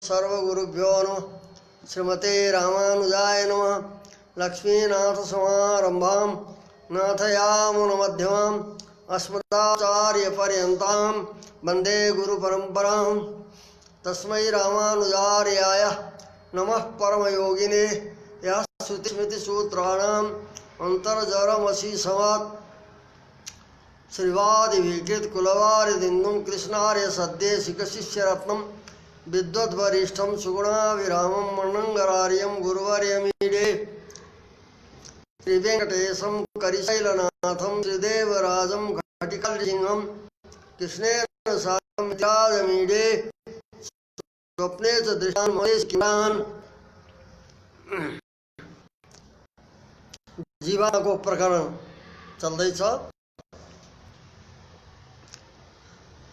सर्वगुरुभ्यो नमः। श्रीमते रामानुजाय नमः। लक्ष्मीनाथसमारम्भां नाथयामुनमध्यमाम् अस्मदाचार्यपर्यन्तां वन्दे गुरुपरम्परां। तस्मै रामानुजार्याय नमः परमयोगिने यः श्रुतिस्मृतिसूत्राणाम् अन्तर्जरमशीसमात् श्रीवादिभिकृतकुलवारिदिन्दुं कृष्णार्य सद्देशिकशिष्यरत्नं विद्वद्वरिष्ठं सुगुणाभिरामं मन्नङ्गरार्यं गुरुवर्यमीडे श्रीवेङ्कटेशं करिशैलनाथं श्रीदेवराजं घटिकलसिंहं कृष्णेन साकं विराजमीडे स्वप्ने च दृष्टान् महेशकिरान्। जीवाको प्रकरण चल्दैछ।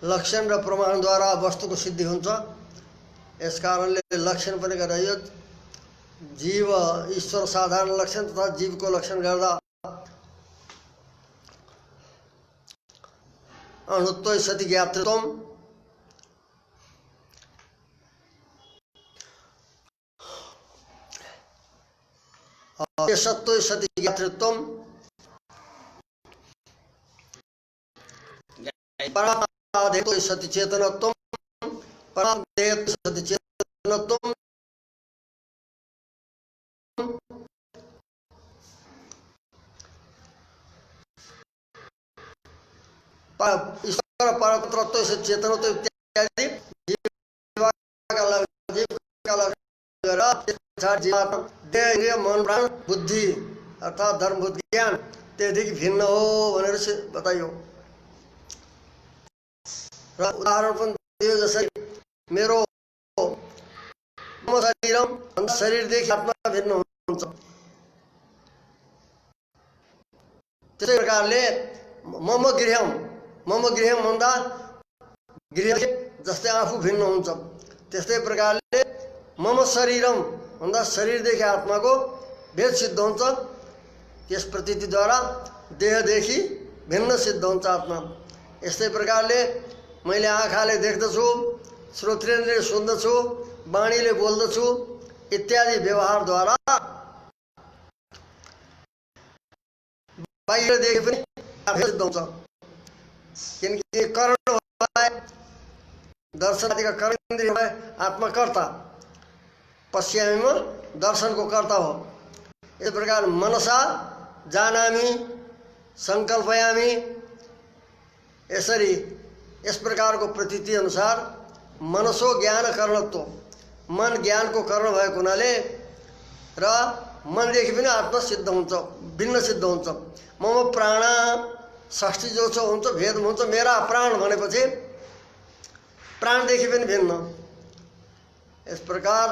लक्षण र प्रमाणद्वारा वस्तुको सिद्धि हुन्छ। यस कारणले लक्षण पनि गराइयो। जीव ईश्वर साधारण लक्षण तथा जीवको लक्षण गर्दा अणुत्व सति ज्ञातृत्वम सत्व सति ज्ञातृत्वम परादेतो सति चेतनत्वम परादेतो सति चेतनत्वम ईश्वर परतत्व से चेतनत्व इत्यादि देह मन प्राण बुद्धि अर्थात धर्म बुद्धि ज्ञान त्यदेखि भिन्न हो भनेर बताइयो। र उदाहरण पनि दियो जसरी मेरो शरीरदेखि आत्मा भिन्न हुन्छ। त्यसै प्रकारले मम गृहम भन्दा गृह जस्तै आफू भिन्न हुन्छ। त्यस्तै प्रकारले मम शरीरम भन्दा शरीरदेखि आत्माको भेद सिद्ध हुन्छ। त्यस प्रतीतिद्वारा देहदेखि भिन्न सिद्ध हुन्छ आत्मा। यस्तै प्रकारले मैले आँखाले देख्दछु, श्रोत्रेन्द्रियले सुन्दछु, वाणीले बोल्दछु इत्यादि व्यवहारद्वारा बाहिरदेखि पनि सिद्ध हुन्छ। किनकि कर्ण भए दर्शनादिका कर्मेन्द्रिय भए आत्मकर्ता पश्यामीमा दर्शनको कर्ता हो। यस प्रकार मनसा जानामि सङ्कल्पयामि यसरी यस प्रकारको प्रतीति अनुसार मनसो ज्ञान करणत्व मन ज्ञानको कर्ण भएको हुनाले र मनदेखि पनि आत्मा सिद्ध हुन्छ, भिन्न सिद्ध हुन्छ। मम प्राण षष्ठी जो छ हुन्छ भेद हुन्छ। मेरा प्राण भनेपछि प्राणदेखि पनि भिन्न। यस प्रकार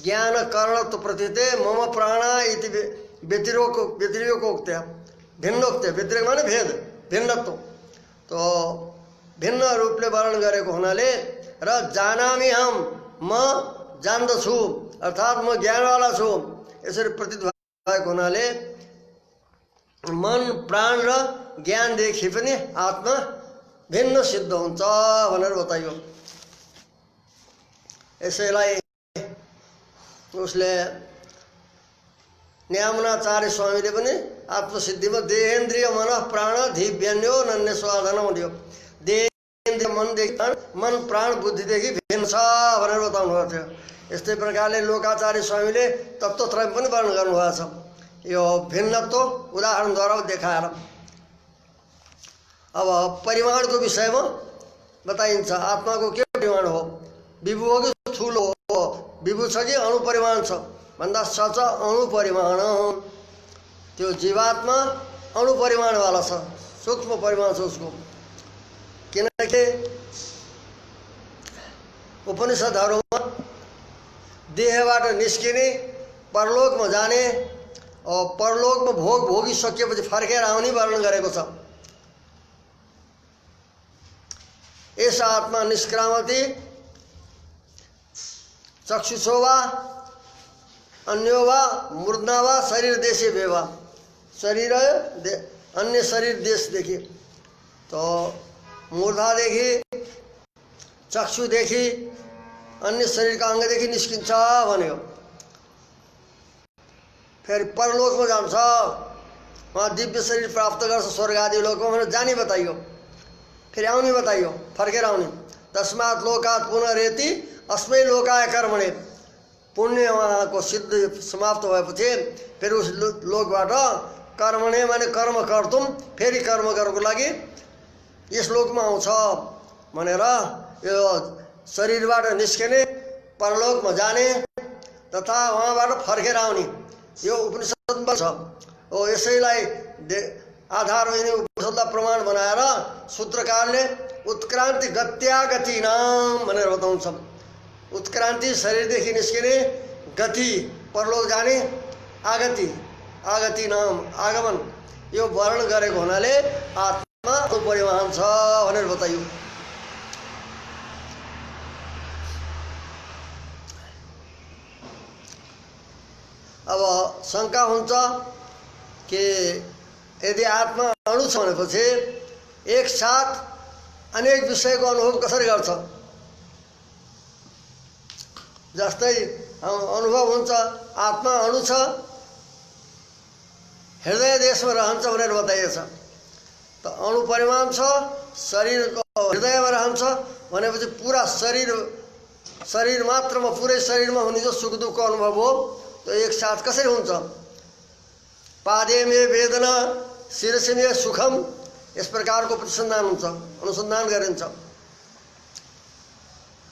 ज्ञान करणत्व प्रतीते मम प्राण इति व्यतिरेकोक्त्या भिन्नोक्त्या व्यतिरेक माने भेद भिन्नत्व तो भिन्न रूपले वर्णन गरेको हुनाले र जानामि हम म जान्दछु अर्थात् म ज्ञानवाला छु यसरी प्रतीत भएको हुनाले मन प्राण र ज्ञानदेखि पनि आत्मा भिन्न सिद्ध हुन्छ भनेर बताइयो। यसैलाई उसले न्यामनाचार्य स्वामीले पनि आत्मसिद्धिमा देहेन्द्रिय मन प्राण धिव्यन्यो नन्य स्वाधन दियो। देहेन्द्रिय मन प्राण बुद्धिदेखि भिन्न छ भनेर बताउनु भएको थियो। यस्तै प्रकारले लोकाचार्य स्वामीले तत्त्वत्रय पनि वर्णन गर्नुभएको छ। यो भिन्नत्व उदाहरणद्वारा देखाएर अब परिमाणको विषयमा बताइन्छ। आत्माको के परिमाण हो? विभु हो कि ठुलो हो? विभु छ कि अणुपरिमाण छ भन्दा सच अणुपरिमाण। त्यो जीवात्मा अणुपरिमाणवाला छ, सूक्ष्म परिमाण छ उसको। किनकि उपनिषदहरूमा देहबाट निस्किने परलोकमा जाने और परलोकमा भोग भोगिसकेपछि फर्केर आउने वर्णन गरेको छ। एषा आत्मा निष्क्रामति चक्षुषो वा अन्यो वा मूर्धना वा शरीर देशे भेवा शरीर अन्य शरीर देशदेखि तो मूर्धादेखि चक्षुदेखि अन्य शरीरका अङ्गदेखि निस्किन्छ भन्यो। फेरि परलोकमा जान्छ, वहाँ दिव्य शरीर प्राप्त गर्छ स्वर्ग आदि लोकमा भनेर जाने बताइयो। फेरि आउने बताइयो, फर्केर आउने। तस्मात् लोकात् पुनरेति अस्मै लोकाय कर्मणे। पुण्य उहाँको सिद्ध समाप्त भएपछि फेरि उस लोकबाट कर्मणे माने कर्म कर्तुम, फेरि कर्म गर्नको लागि यस लोकमा आउँछ भनेर यो शरीरबाट निस्किने, परलोकमा जाने तथा वहाँबाट फर्केर आउने यो उपनिषदमा छ। हो यसैलाई आधार हुने उपनिषदलाई प्रमाण बनाएर सूत्रकारले उत्क्रान्ति गत्यागति नाम भनेर बताउँछ। उत्क्रान्ति शरीरदेखि निस्किने, गति परलोक जाने, आगति आगति नाम आगमन यो वर्णन गरेको हुनाले आत्मा परिमाण छ भनेर बताइयो। अब शङ्का हुन्छ कि यदि आत्मा अणु छ भनेपछि एक साथ अनेक विषयको अनुभव कसरी गर्छ? जस्तै अनुभव हुन्छ आत्मा अणु छ, हृदय देशमा रहन्छ भनेर बताइएको छ। त अणु परिमाण छ, शरीरको हृदयमा रहन्छ भनेपछि पुरा शरीर मात्रमा पुरै शरीरमा हुने जो सुख दुःखको अनुभव हो त्यो एक साथ कसरी हुन्छ? पादे में वेदना शिरसे में सुखम, यस प्रकारको अनुसन्धान हुन्छ, अनुसन्धान गरिन्छ।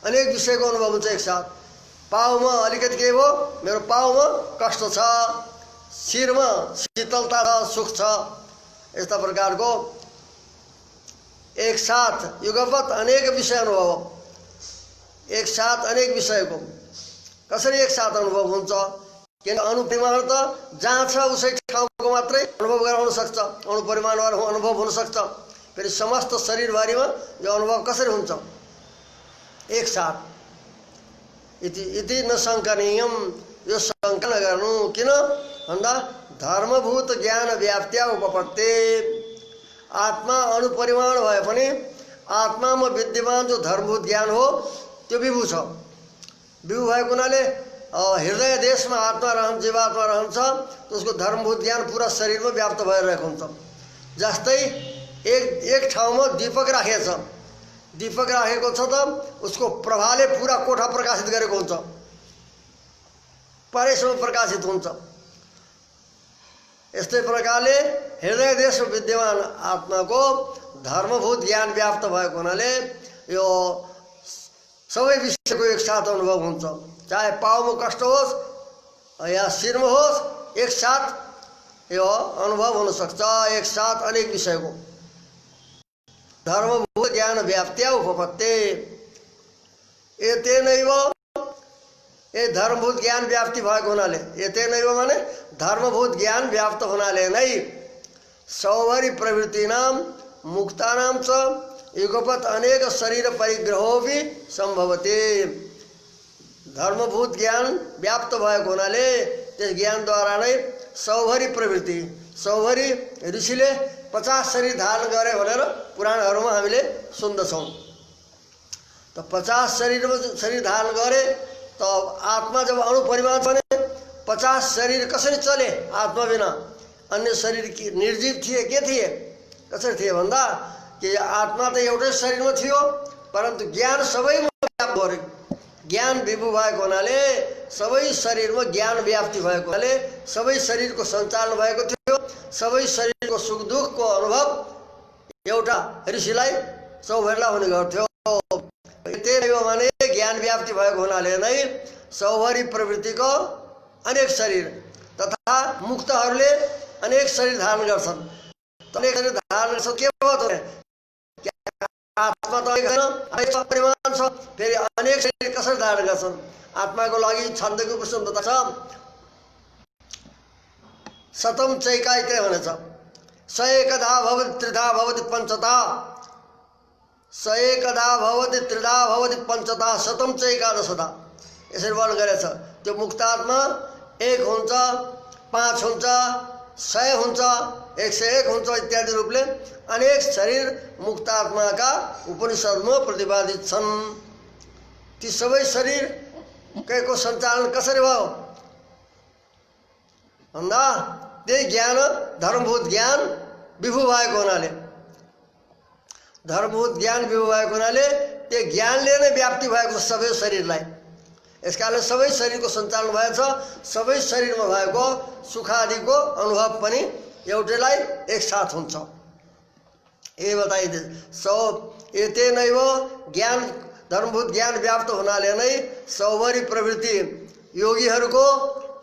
अनेक विषयको अनुभव हुन्छ एक साथ। पाउमा अलिकति के भयो, मेरो पाउमा कष्ट छ, शिरमा शीतलता छ, सुख छ, यस्ता प्रकारको एक साथ युगपत अनेक विषय अनुभव, एक साथ अनेक विषयको कसरी एक साथ अनुभव हुन्छ? किन अणुपरिमाण त जहाँ छ उसै ठाउँको मात्रै अनुभव गराउन सक्छ, अणुपरिमाणबाट अनुभव हुन सक्छ। फेरि समस्त शरीरभरिमा यो अनुभव कसरी हुन्छ एक साथ? इति न शङ्कनीयम, यो शङ्का नगर्नु। किन भन्दा धर्मभूत ज्ञान व्याप्त्या उपपत्ते। आत्मा अणुपरिमाण भए पनि आत्मामा विद्यमान जो धर्मभूत ज्ञान हो त्यो विभू छ। विभू भएको हुनाले हृदय देशमा आत्मा रहन्छ, जीवात्मा रहन्छ, तो उसको धर्मभूत ज्ञान पूरा शरीरमा व्याप्त भइरहेको हुन्छ। जस्तै एक ठाउँमा दीपक राखेको छ, दीपक राखेको छ त उसको प्रभाले पूरा कोठा प्रकाशित गरेको हुन्छ, परेसम्म प्रकाशित हुन्छ। यस्तै प्रकारले हृदय देशमा विद्यमान आत्माको धर्मभूत ज्ञान व्याप्त भएको हुनाले यो सबै विषयको एक साथ अनुभव हुन्छ। चाहे पाउमा कष्ट होस् या शिरमा होस्, एक साथ यो अनुभव हुन सक्छ, एक साथ अनेक विषयको। धर्मभूत ज्ञान व्याप्त्या उपपत्ते। एतेनैव, ये धर्मभूत ज्ञान व्याप्ति भएको हुनाले, एतेनैव माने धर्मभूत ज्ञान व्याप्त हुनाले नै सौभरी प्रवृत्तिनाम मुक्तानाम च युगपत अनेक शरीर परिग्रहो भी संभवते। धर्मभूत ज्ञान व्याप्त भएको हुनाले त्यस ज्ञानद्वारा नै सौभरी प्रवृत्ति, सौभरी ऋषिले 50 शरीर धारण गरे भनेर पुराणहरूमा हामीले सुन्दछौँ। त 50 शरीर धारण गरे त आत्मा जब अणुपरिमाण छ भने 50 शरीर कसरी चले आत्मा बिना? अन्य शरीर की निर्जीव थिए, के थिए, कसरी थिए भन्दा कि आत्मा त एउटै शरीरमा थियो परन्तु ज्ञान सबैमा व्याप्त भयो। ज्ञान विभू भएको हुनाले सबै शरीरमा ज्ञान व्याप्ति भएको हुनाले सबै शरीरको सञ्चालन भएको थियो। सबै शरीरको सुख दुःखको अनुभव एउटा ऋषिलाई सौभरीलाई हुने गर्थ्यो। त्यही हो भने ज्ञान व्याप्ति भएको हुनाले नै सौभरी प्रवृत्तिको अनेक शरीर तथा मुक्तहरूले अनेक शरीर धारण गर्छन्। अनेक शरीर धारण गर्छन् के भयो त? आत्मा त एक परिमाण छ, फेरि अनेक शरीर कसरी धारण गर्छन्? आत्माको लागि छन्दको प्रसन्नता छ। शतम चैकाइते भनेछ, स एकधा भवति त्रिधा भवति पञ्चधा, स एकधा भवति त्रिधा भवति पञ्चधा शतम चैकादशधा, यसरी वर्णन गरेछ। त्यो मुक्तात्मा 1 हुन्छ, 5 हुन्छ, 100 हुन्छ, 101 हुन्छ इत्यादि रूपले अनेक शरीर मुक्तात्मा का उपनिषदमा प्रतिपादित छन्। ती सबै शरीर को सञ्चालन कसरी भयो भन्दा त्यही ज्ञान धर्मभूत ज्ञान विभू भएको हुनाले, धर्मभूत ज्ञान विभू भएको हुनाले त्यो ज्ञानले नै व्याप्ति भएको सबै शरीरलाई। यसकारण सबै शरीरको सञ्चालन भएछ। सबै शरीरमा भएको सुख आदिको अनुभव पनि एउटैलाई एकसाथ हुन्छ। यही बताइदिए सौ एतेनैव ज्ञान धर्मभूत ज्ञान व्याप्त हुनाले नै सौभरी प्रवृत्ति योगीहरूको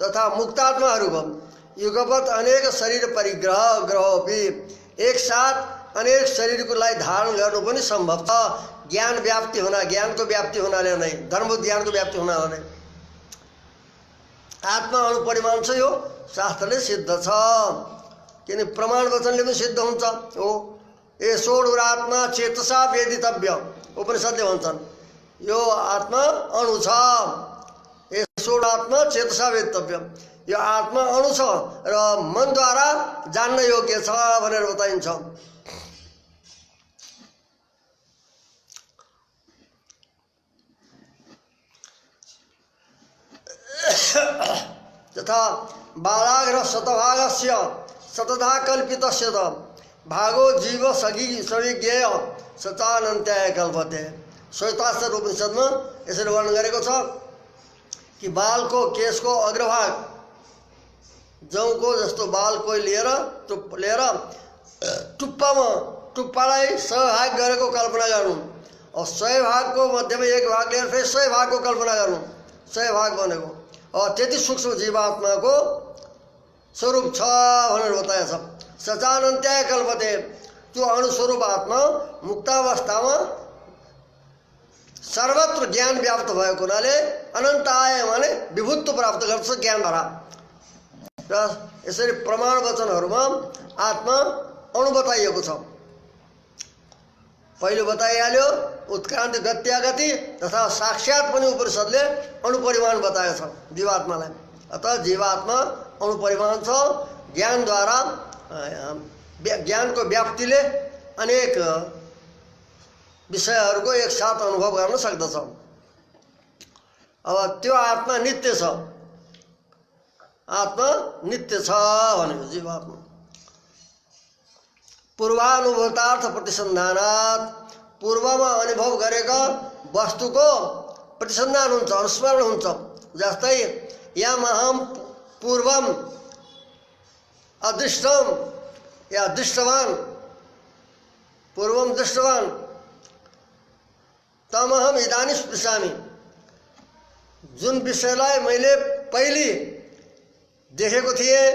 तथा मुक्तात्माहरूको युगपत अनेक शरीर परिग्रह ग्रहोपि एक साथ अनेक शरीरको लागि धारण गर्नु पनि सम्भव छ। ज्ञान व्याप्ति हुना ज्ञानको व्याप्ति हुनाले नै धर्मभूत ज्ञानको व्याप्ति हुनाले नै आत्मा अणुपरिमाण छ। यो शास्त्रले सिद्ध छ, किन प्रमाण वचनले पनि सिद्ध हुन्छ हो। ए षोडुरात्मा चेतसा वेदितव्य उपनिषदले भन्छन् यो आत्मा अणु छ। ए षोडुरात्मा चेतसा वेदितव्य, यो आत्मा अणु छ र मनद्वारा जान्न योग्य छ भनेर बताइन्छ। तथा बालाग्र शतभागस्य शतधा कल्पितस्य भागो जीव सविज्ञेय सचानन्त्याय कल्पते। श्वेतास्त्र उपनिषदमा यसरी वर्णन गरेको छ कि बालको केशको अग्रभाग जौको जस्तो बाल कोही लिएर टुप्पालाई 100 भाग गरेको कल्पना गर्नु, और 100 भागको मध्यमा एक भाग लिएर फेरि 100 भागको कल्पना गर्नु, 100 भाग बनेको। और त्यति सूक्ष्म जीवात्माको स्वरूप छ भनेर बताएछ। सचानन्त्याय कल्पते, त्यो अणुस्वरूप आत्मा मुक्तावस्थामा सर्वत्र ज्ञान व्याप्त भएको हुनाले अनन्ताय माने विभुत्व प्राप्त गर्छ ज्ञानद्वारा। र यसरी प्रमाण वचनहरूमा आत्मा अणु बताइएको छ। पहिलो बताइहाल्यो उत्क्रान्ति गत्यागति तथा साक्षात पनि उपनिषदले अणुपरिमाण बताएको छ जीवात्मालाई। अतः जीवात्मा अणुपरिमाण छ। ज्ञानद्वारा ज्ञानको व्याप्तिले अनेक विषयहरूको एकसाथ अनुभव गर्न सक्दछ। अब त्यो आत्मा नित्य छ, आत्मा नित्य छ भनेको जीवात्मा। पूर्वानुभूतार्थ प्रतिसन्धानात्, पूर्वमा अनुभव गरेका वस्तुको प्रतिसन्धान हुन्छ, अनुस्मरण हुन्छ। जस्तै यमहं पूर्वम अदृष्टम या दृष्टवान, पूर्वम दृष्टवान तमहम इदानीं स्पृशामि, जुन विषयलाई मैले पहिले देखेको थिएँ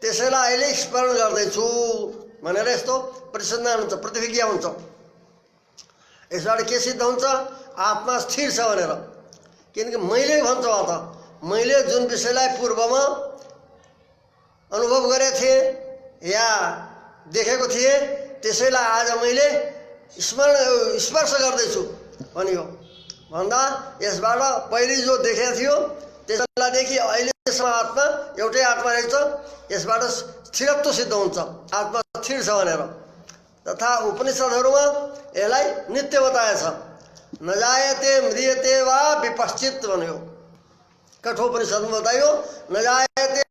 त्यसैलाई अहिले स्मरण गर्दैछु भनेर यस्तो प्रतिसन्धान हुन्छ, प्रतिविज्ञा हुन्छ। यसबाट के सिद्ध हुन्छ? आत्मा स्थिर छ भनेर। किनकि मैले भन्छ त मैले जुन विषयलाई पूर्वमा अनुभव गरेको थिएँ या देखेको थिएँ त्यसैलाई आज मैले स्पर्श गर्दैछु भनियो भन्दा यसबाट पहिले जो देखेको थियो त्यसैलादेखि अहिलेसम्म आत्मा एउटै आत्मा रहेछ, यसबाट स्थिरत्व सिद्ध हुन्छ, आत्मा स्थिर छ भनेर। तथा उपनिषदहरूमा यसलाई नित्य बताएछ। नजायते म्रियते वा विपश्चित भन्यो, कठोपनिषदमा बताइयो नजायते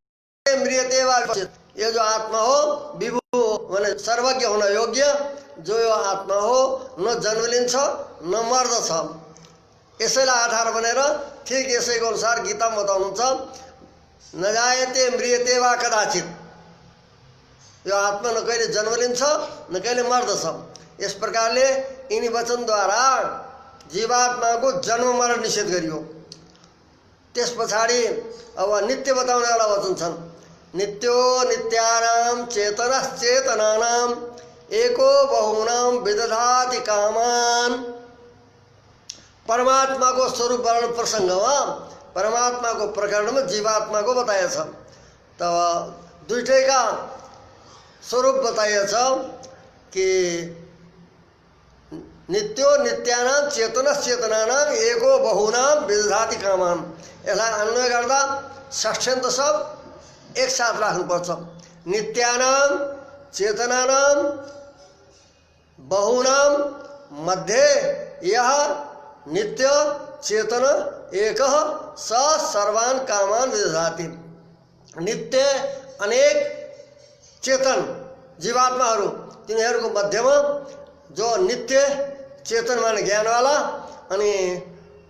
म्रियते वा विपश्चित। यो जो आत्मा हो विभु भने सर्वज्ञ हुन योग्य जो यो आत्मा हो न जन्म लिन्छ न मर्दछ। यसैलाई आधार बनेर ठिक यसैको अनुसार गीतामा बताउनुहुन्छ नजायते म्रियते वा कदाचित। यो आत्मा न कहिले जन्म लिन्छ न कहिले मर्दछ। यस प्रकारले यिनी वचनद्वारा जीवात्माको जन्म मरण निषेध गरियो। त्यस पछाडि अब नित्य बताउनेवाला वचन छन्। नित्यो नित्यानां चेतनश्चेतनानां एको बहुनां विदधाति कामान। परमात्माको स्वरूप वर्णन प्रसङ्गमा परमात्माको प्रकरणमा जीवात्माको बताइएछ। तब दुईटैका स्वरूप बताइएछ कि नित्यो नित्यानां चेतनश्चेतनानां एको बहुनां विदधाति कामान। यसलाई अन्वय गर्दा षष्ठ्यन्त सब एकसाथ राख्नुपर्छ। नित्यानां चेतनानां बहुनां मध्ये यह नित्य चेतन एक स सर्वान कामान विदधाति। नित्य अनेक चेतन जीवात्माहरू तिनीहरूको मध्यमा जो नित्य चेतन माने ज्ञानवाला अनि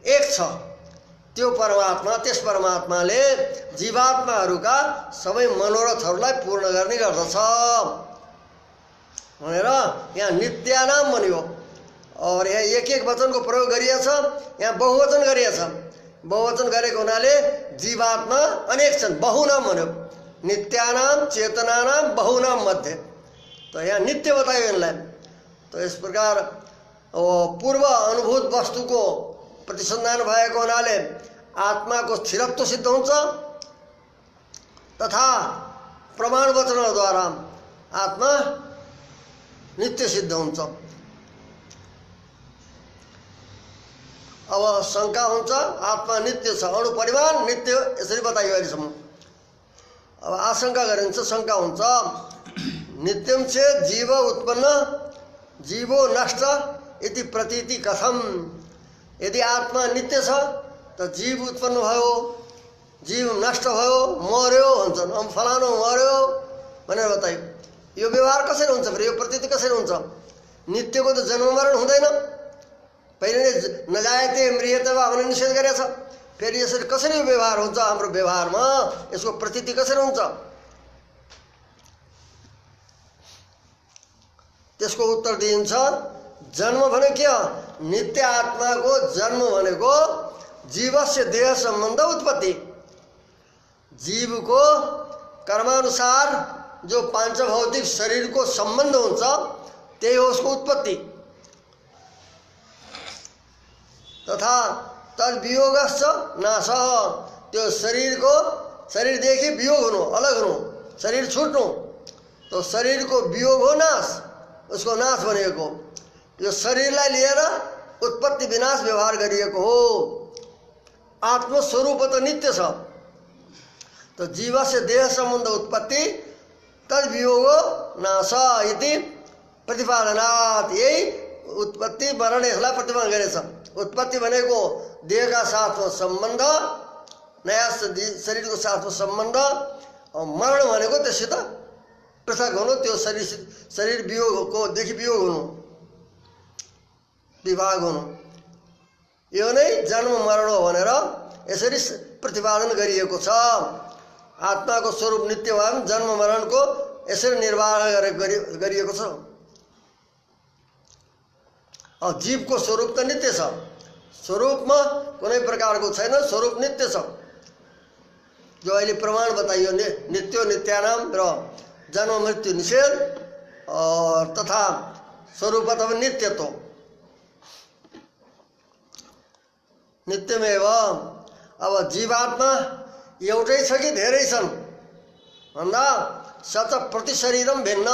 एक छ त्यो परमात्मा, त्यस परमात्माले जीवात्माहरूका सबै मनोरथहरूलाई पूर्ण गर्ने गर्दछ भनेर यहाँ नित्यानाम भनियो। और यहाँ एक एक वचनको प्रयोग गरिएछ, यहाँ बहुवचन गरिएछ। बहुवचन गरेको हुनाले जीवात्मा अनेक छन्, बहुनाम भन्यो। नित्यानाम चेतनानाम बहुनाम मध्ये, तो यहाँ नित्य बतायो इनलाई। तो इस प्रकार पूर्व अनुभूत वस्तुको प्रतिसन्धान भएको हुनाले आत्माको स्थिरत्व सिद्ध हुन्छ तथा प्रमाण वचनद्वारा आत्मा नित्य सिद्ध हुन्छ। अब शंका हुन्छ आत्मा नित्य छ, अणु परिमाण नित्य, यसरी बताइयो अहिलेसम्म। अब आशंका गरिन्छ, शंका हुन्छ नित्यम चेत् जीव उत्पन्न जीवो नष्ट इति प्रतीति कथम। यदि आत्मा नित्य छ त जीव उत्पन्न भयो, जीव नष्ट भयो, मर्यो भन्छन्। अब फलानो मर्यो भनेर बताइयो। यो व्यवहार कसरी हुन्छ फेरि, यो प्रतीति कसरी हुन्छ? नित्यको त जन्म मरण हुँदैन, पहिले नै नजायते म्रियते वा भनेर निषेध गरेछ। फेरि यसरी कसरी व्यवहार हुन्छ? हाम्रो व्यवहारमा यसको प्रतीति कसरी हुन्छ? त्यसको उत्तर दिइन्छ जन्म भनेको के हो? नित्य आत्माको जन्म भनेको जीवस्य देह सम्बन्ध उत्पत्ति। जीवको कर्मानुसार जो पांचभौतिक शरीरको सम्बन्ध हुन्छ त्यही हो उसको उत्पत्ति। तथा तद वियोगश्च नाश, त्यो शरीरदेखि वियोग हुनु, अलग हुनु, शरीर छुट्नु, तो शरीरको वियोग हो नाश, उसको नाश भनेको। यो शरीरलाई लिएर उत्पत्ति विनाश व्यवहार गरिएको हो। आत्मस्वरूप त नित्य छ। तो जीवस्य देह सम्बन्ध उत्पत्ति तद वियोगो नाश इति प्रतिपादनात्, यही उत्पत्ति मरण यसलाई प्रतिपादन गरेछ। उत्पत्ति भनेको देहका साथमा सम्बन्ध, नयाँ शरीरको साथमा सम्बन्ध, और मरण भनेको त्यससित पृथक हुनु, त्यो शरीर वियोगको देखि वियोग हुनु, विभाग हुनु। यो नै जन्म मरण हो भनेर यसरी प्रतिपादन गरिएको छ। आत्माको स्वरूप नित्य भयो भने जन्म मरणको यसरी निर्वाह गरिएको छ। और जीवको स्वरूप त नित्य छ, स्वरूपमा कुनै प्रकारको छैन, स्वरूप नित्य छ। जो अहिले प्रमाण बताइयो नित्यो नित्यानाम र जन्म मृत्यु निषेध और तथा स्वरूपत नित्यत्व नित्यमेव। अब जीवात्मा एउटै छ कि धेरै छन् भन्दा सच प्रति शरीरम भिन्न।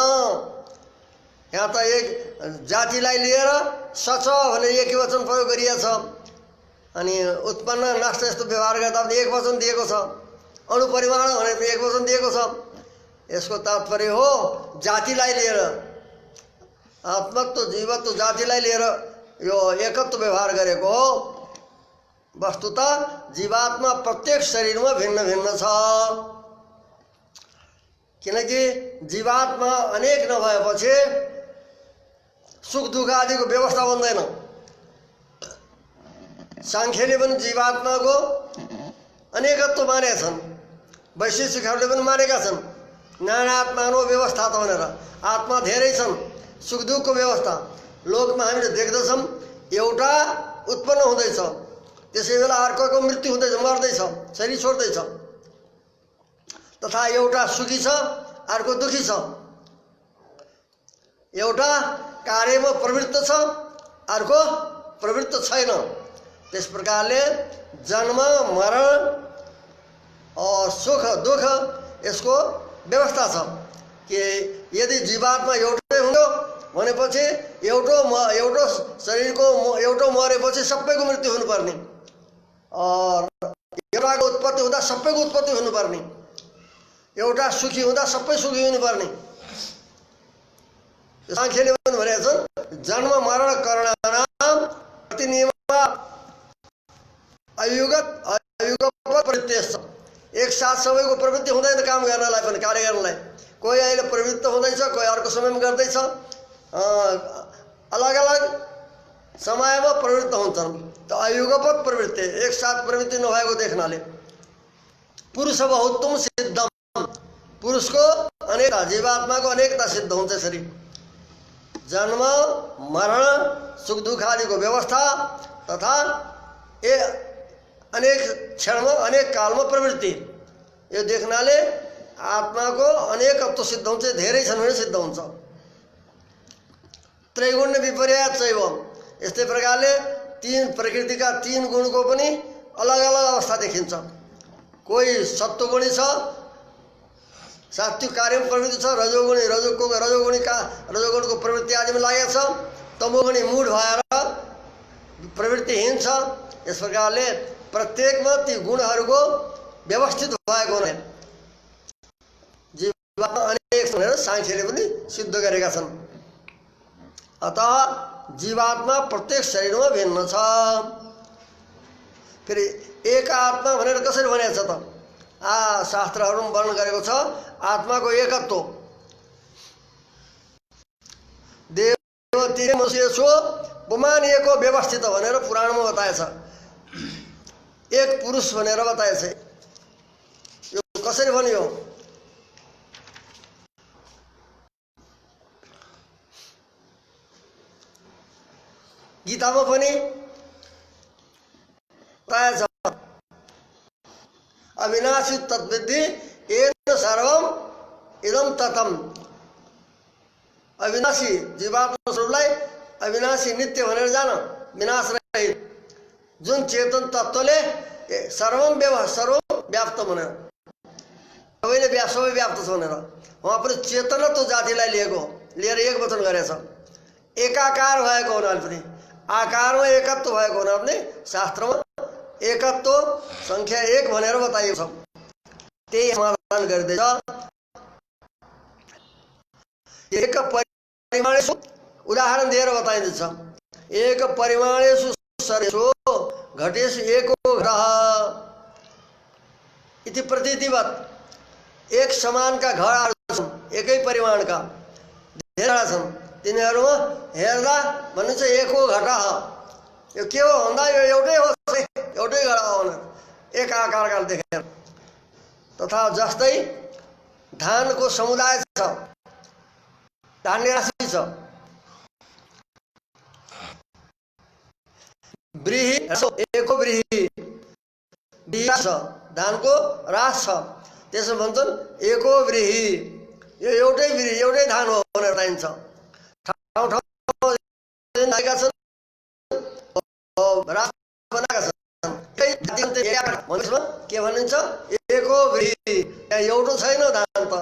यहाँ त एक जातिलाई लिएर सच भने एक वचन प्रयोग गरिएको छ, अनि उत्पन्न नष्ट यस्तो व्यवहार गर्दा पनि एक वचन दिएको छ। अणु परिमाण भने एक वचन दिएको छ। यसको तात्पर्य हो जातिलाई लिएर, आत्मत्व जीवत्व जातिलाई लिएर यो एकत्व व्यवहार गरेको हो। वस्तुतः जीवात्मा प्रत्येक शरीरमा भिन्न भिन्न छ, किनकि जीवात्मा अनेक नभएपछि सुख दुःख आदिको व्यवस्था बन्दैन। सांख्यले पनि जीवात्माको अनेकत्व मानेका छन्, वैशेषिकहरूले पनि मानेका छन्। नानात्मानो व्यवस्था त भनेर आत्मा धेरै छन्, सुख दुःखको व्यवस्था। लोकमा हामीले देख्दछौँ एउटा उत्पन्न हुँदैछ, त्यसै बेला अर्कोको मृत्यु हुँदैछ, मर्दैछ, शरीर छोड्दैछ। तथा एउटा सुखी छ, अर्को दुखी छ। एउटा कार्यमा प्रवृत्त छ, अर्को प्रवृत्त छैन। त्यस प्रकारले जन्म मरण और सुख दुःख यसको व्यवस्था छ कि यदि जीवात्मा एउटै हुँदो भनेपछि एउटो शरीरको एउटो मरेपछि सबैको मृत्यु हुनुपर्ने, और एउटाको उत्पत्ति हुँदा सबैको उत्पत्ति हुनुपर्ने, एउटा सुखी हुँदा सबै सुखी हुनुपर्ने। सांख्यले पनि भनेका छन् जन्म मरण करणानाम प्रतिनियम अयुगत अयुगपत प्रवृत्ति एक साथ सबैको प्रवृत्ति हुँदैन काम गर्नलाई पनि कार्य गर्नलाई। कोही अहिले प्रवृत्त हुँदैछ, कोही अर्को समयमा गर्दैछ, अलग अलग समयमा प्रवृत्त हुन्छन्। त अयुगपत प्रवृत्ति एक साथ प्रवृत्ति नभएको देख्नाले पुरुष बहुत्वम सिद्धम, पुरुषको अनेकता, जीवात्माको अनेकता सिद्ध हुन्छ। यसरी जन्म मरण सुख दुख आदिको व्यवस्था तथा अनेक क्षणमा अनेक कालमा प्रवृत्ति, यो देख्नाले आत्माको अनेकत्व सिद्ध हुन्छ, धेरै छन् भने सिद्ध हुन्छ। त्रैगुण्य विपर्याय चैव, यस्तै प्रकारले तीन प्रकृतिका तीन गुणको पनि अलग अलग अवस्था देखिन्छ। कोही सत्वगुणी छ, सात्विक कार्यमा प्रवृत्ति छ, रजोगुणी रजोगुणको प्रवृत्ति आदिमा लागेको छ, तमोगुणी मूढ भएर प्रवृत्तिहीन छ। यस प्रकारले प्रत्येकमा ती गुणहरूको व्यवस्थित भएको हुनाले जीवात्मा अनेक भनेर सांख्यले पनि सिद्ध गरेका छन्। अतः जीवात्मा प्रत्येक शरीरमा भिन्न छ। फेरि एक आत्मा भनेर कसरी भनेको छ त? शास्त्रहरूमा वर्णन गरेको छ आत्माको एकत्व। देवती मनुष्येषु पुमान एको व्यवस्थित भनेर पुराणमा बताएछ। एक पुरुष भनेर बताएछ। यो कसरी भनियो? गीतामा पनि बताएछ, अविनाशी तद्विद्धि येन सर्वम इदम ततम। अविनाशी जीवात्मा स्वरूपलाई अविनाशी नित्य भनेर जान, विनाश रहित जुन चेतन तत्त्वले सर्वम व्याप्त भनेर, सबै व्याप्त छ भनेर उहाँ पनि चेतनत्व जातिलाई लिएर एक वचन गरेछ। एकाकार भएको हुनाले पनि, आकारमा एकत्व भएको हुनाले पनि शास्त्रमा एकत्व संख्या एक भनेर बताइएको छ। त्यही समाधान गरिँदैछ। एक परिमाणेषु उदाहरण दिएर बताइँदैछ। एक परिमाणेषु शरीरेषु घटेषु एको घटः इति प्रतीतिवत्। एक समानका घटहरू छन्, एकै परिमाणका धेरै छन्, तिनीहरूमा हेर्दा भनिन्छ एको घटः। यो के हो भन्दा यो एउटै हो, एउटै घडा हो भनेर एक आकारका देखेर। तथा जस्तै धानको समुदाय छ, धान्य राशि छ, व्रीहि एको व्रीहि छ, धानको रास छ, त्यसो भन्छन् एको व्रीहि। यो एउटै व्रीहि एउटै धान हो भनेर बताइन्छ। ठाउँ ठाउँमा छन् रास बनाएका छन्। के भनिन्छ? एको व्रीहि। यहाँ एउटो छैन धान, त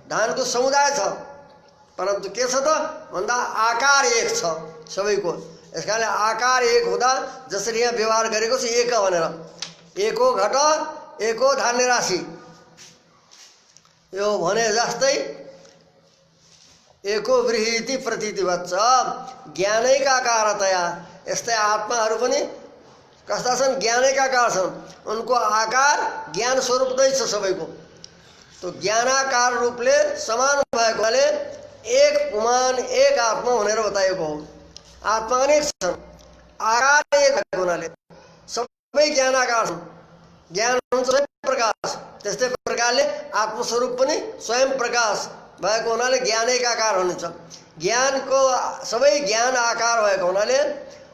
धानको समुदाय छ, परन्तु के छ त भन्दा आकार एक छ सबैको। यस कारणले आकार एक हुँदा जसरी यहाँ व्यवहार गरेको छ एक भनेर, एको घट एको धान्य राशि, यो भने जस्तै एको व्रीहि प्रतीतिवत् छ। ज्ञानैका आकारतया, यस्तै आत्माहरू पनि कस्ता छन्? ज्ञानैका आकार छन्। उनको आकार ज्ञान स्वरूप नै छ सबैको। तो ज्ञानाकार रूपले समान भएकोले एक पुमान एक आत्मा भनेर बताएको हो। आत्मा अनेक छन्, आकार एक भएको हुनाले सबै ज्ञानाकार छन्। ज्ञान हुन्छ स्वयं प्रकाश, त्यस्तै प्रकारले आत्मस्वरूप पनि स्वयं प्रकाश भएको हुनाले ज्ञानैका आकार हुनुहुन्छ। ज्ञानको सबै ज्ञान आकार भएको हुनाले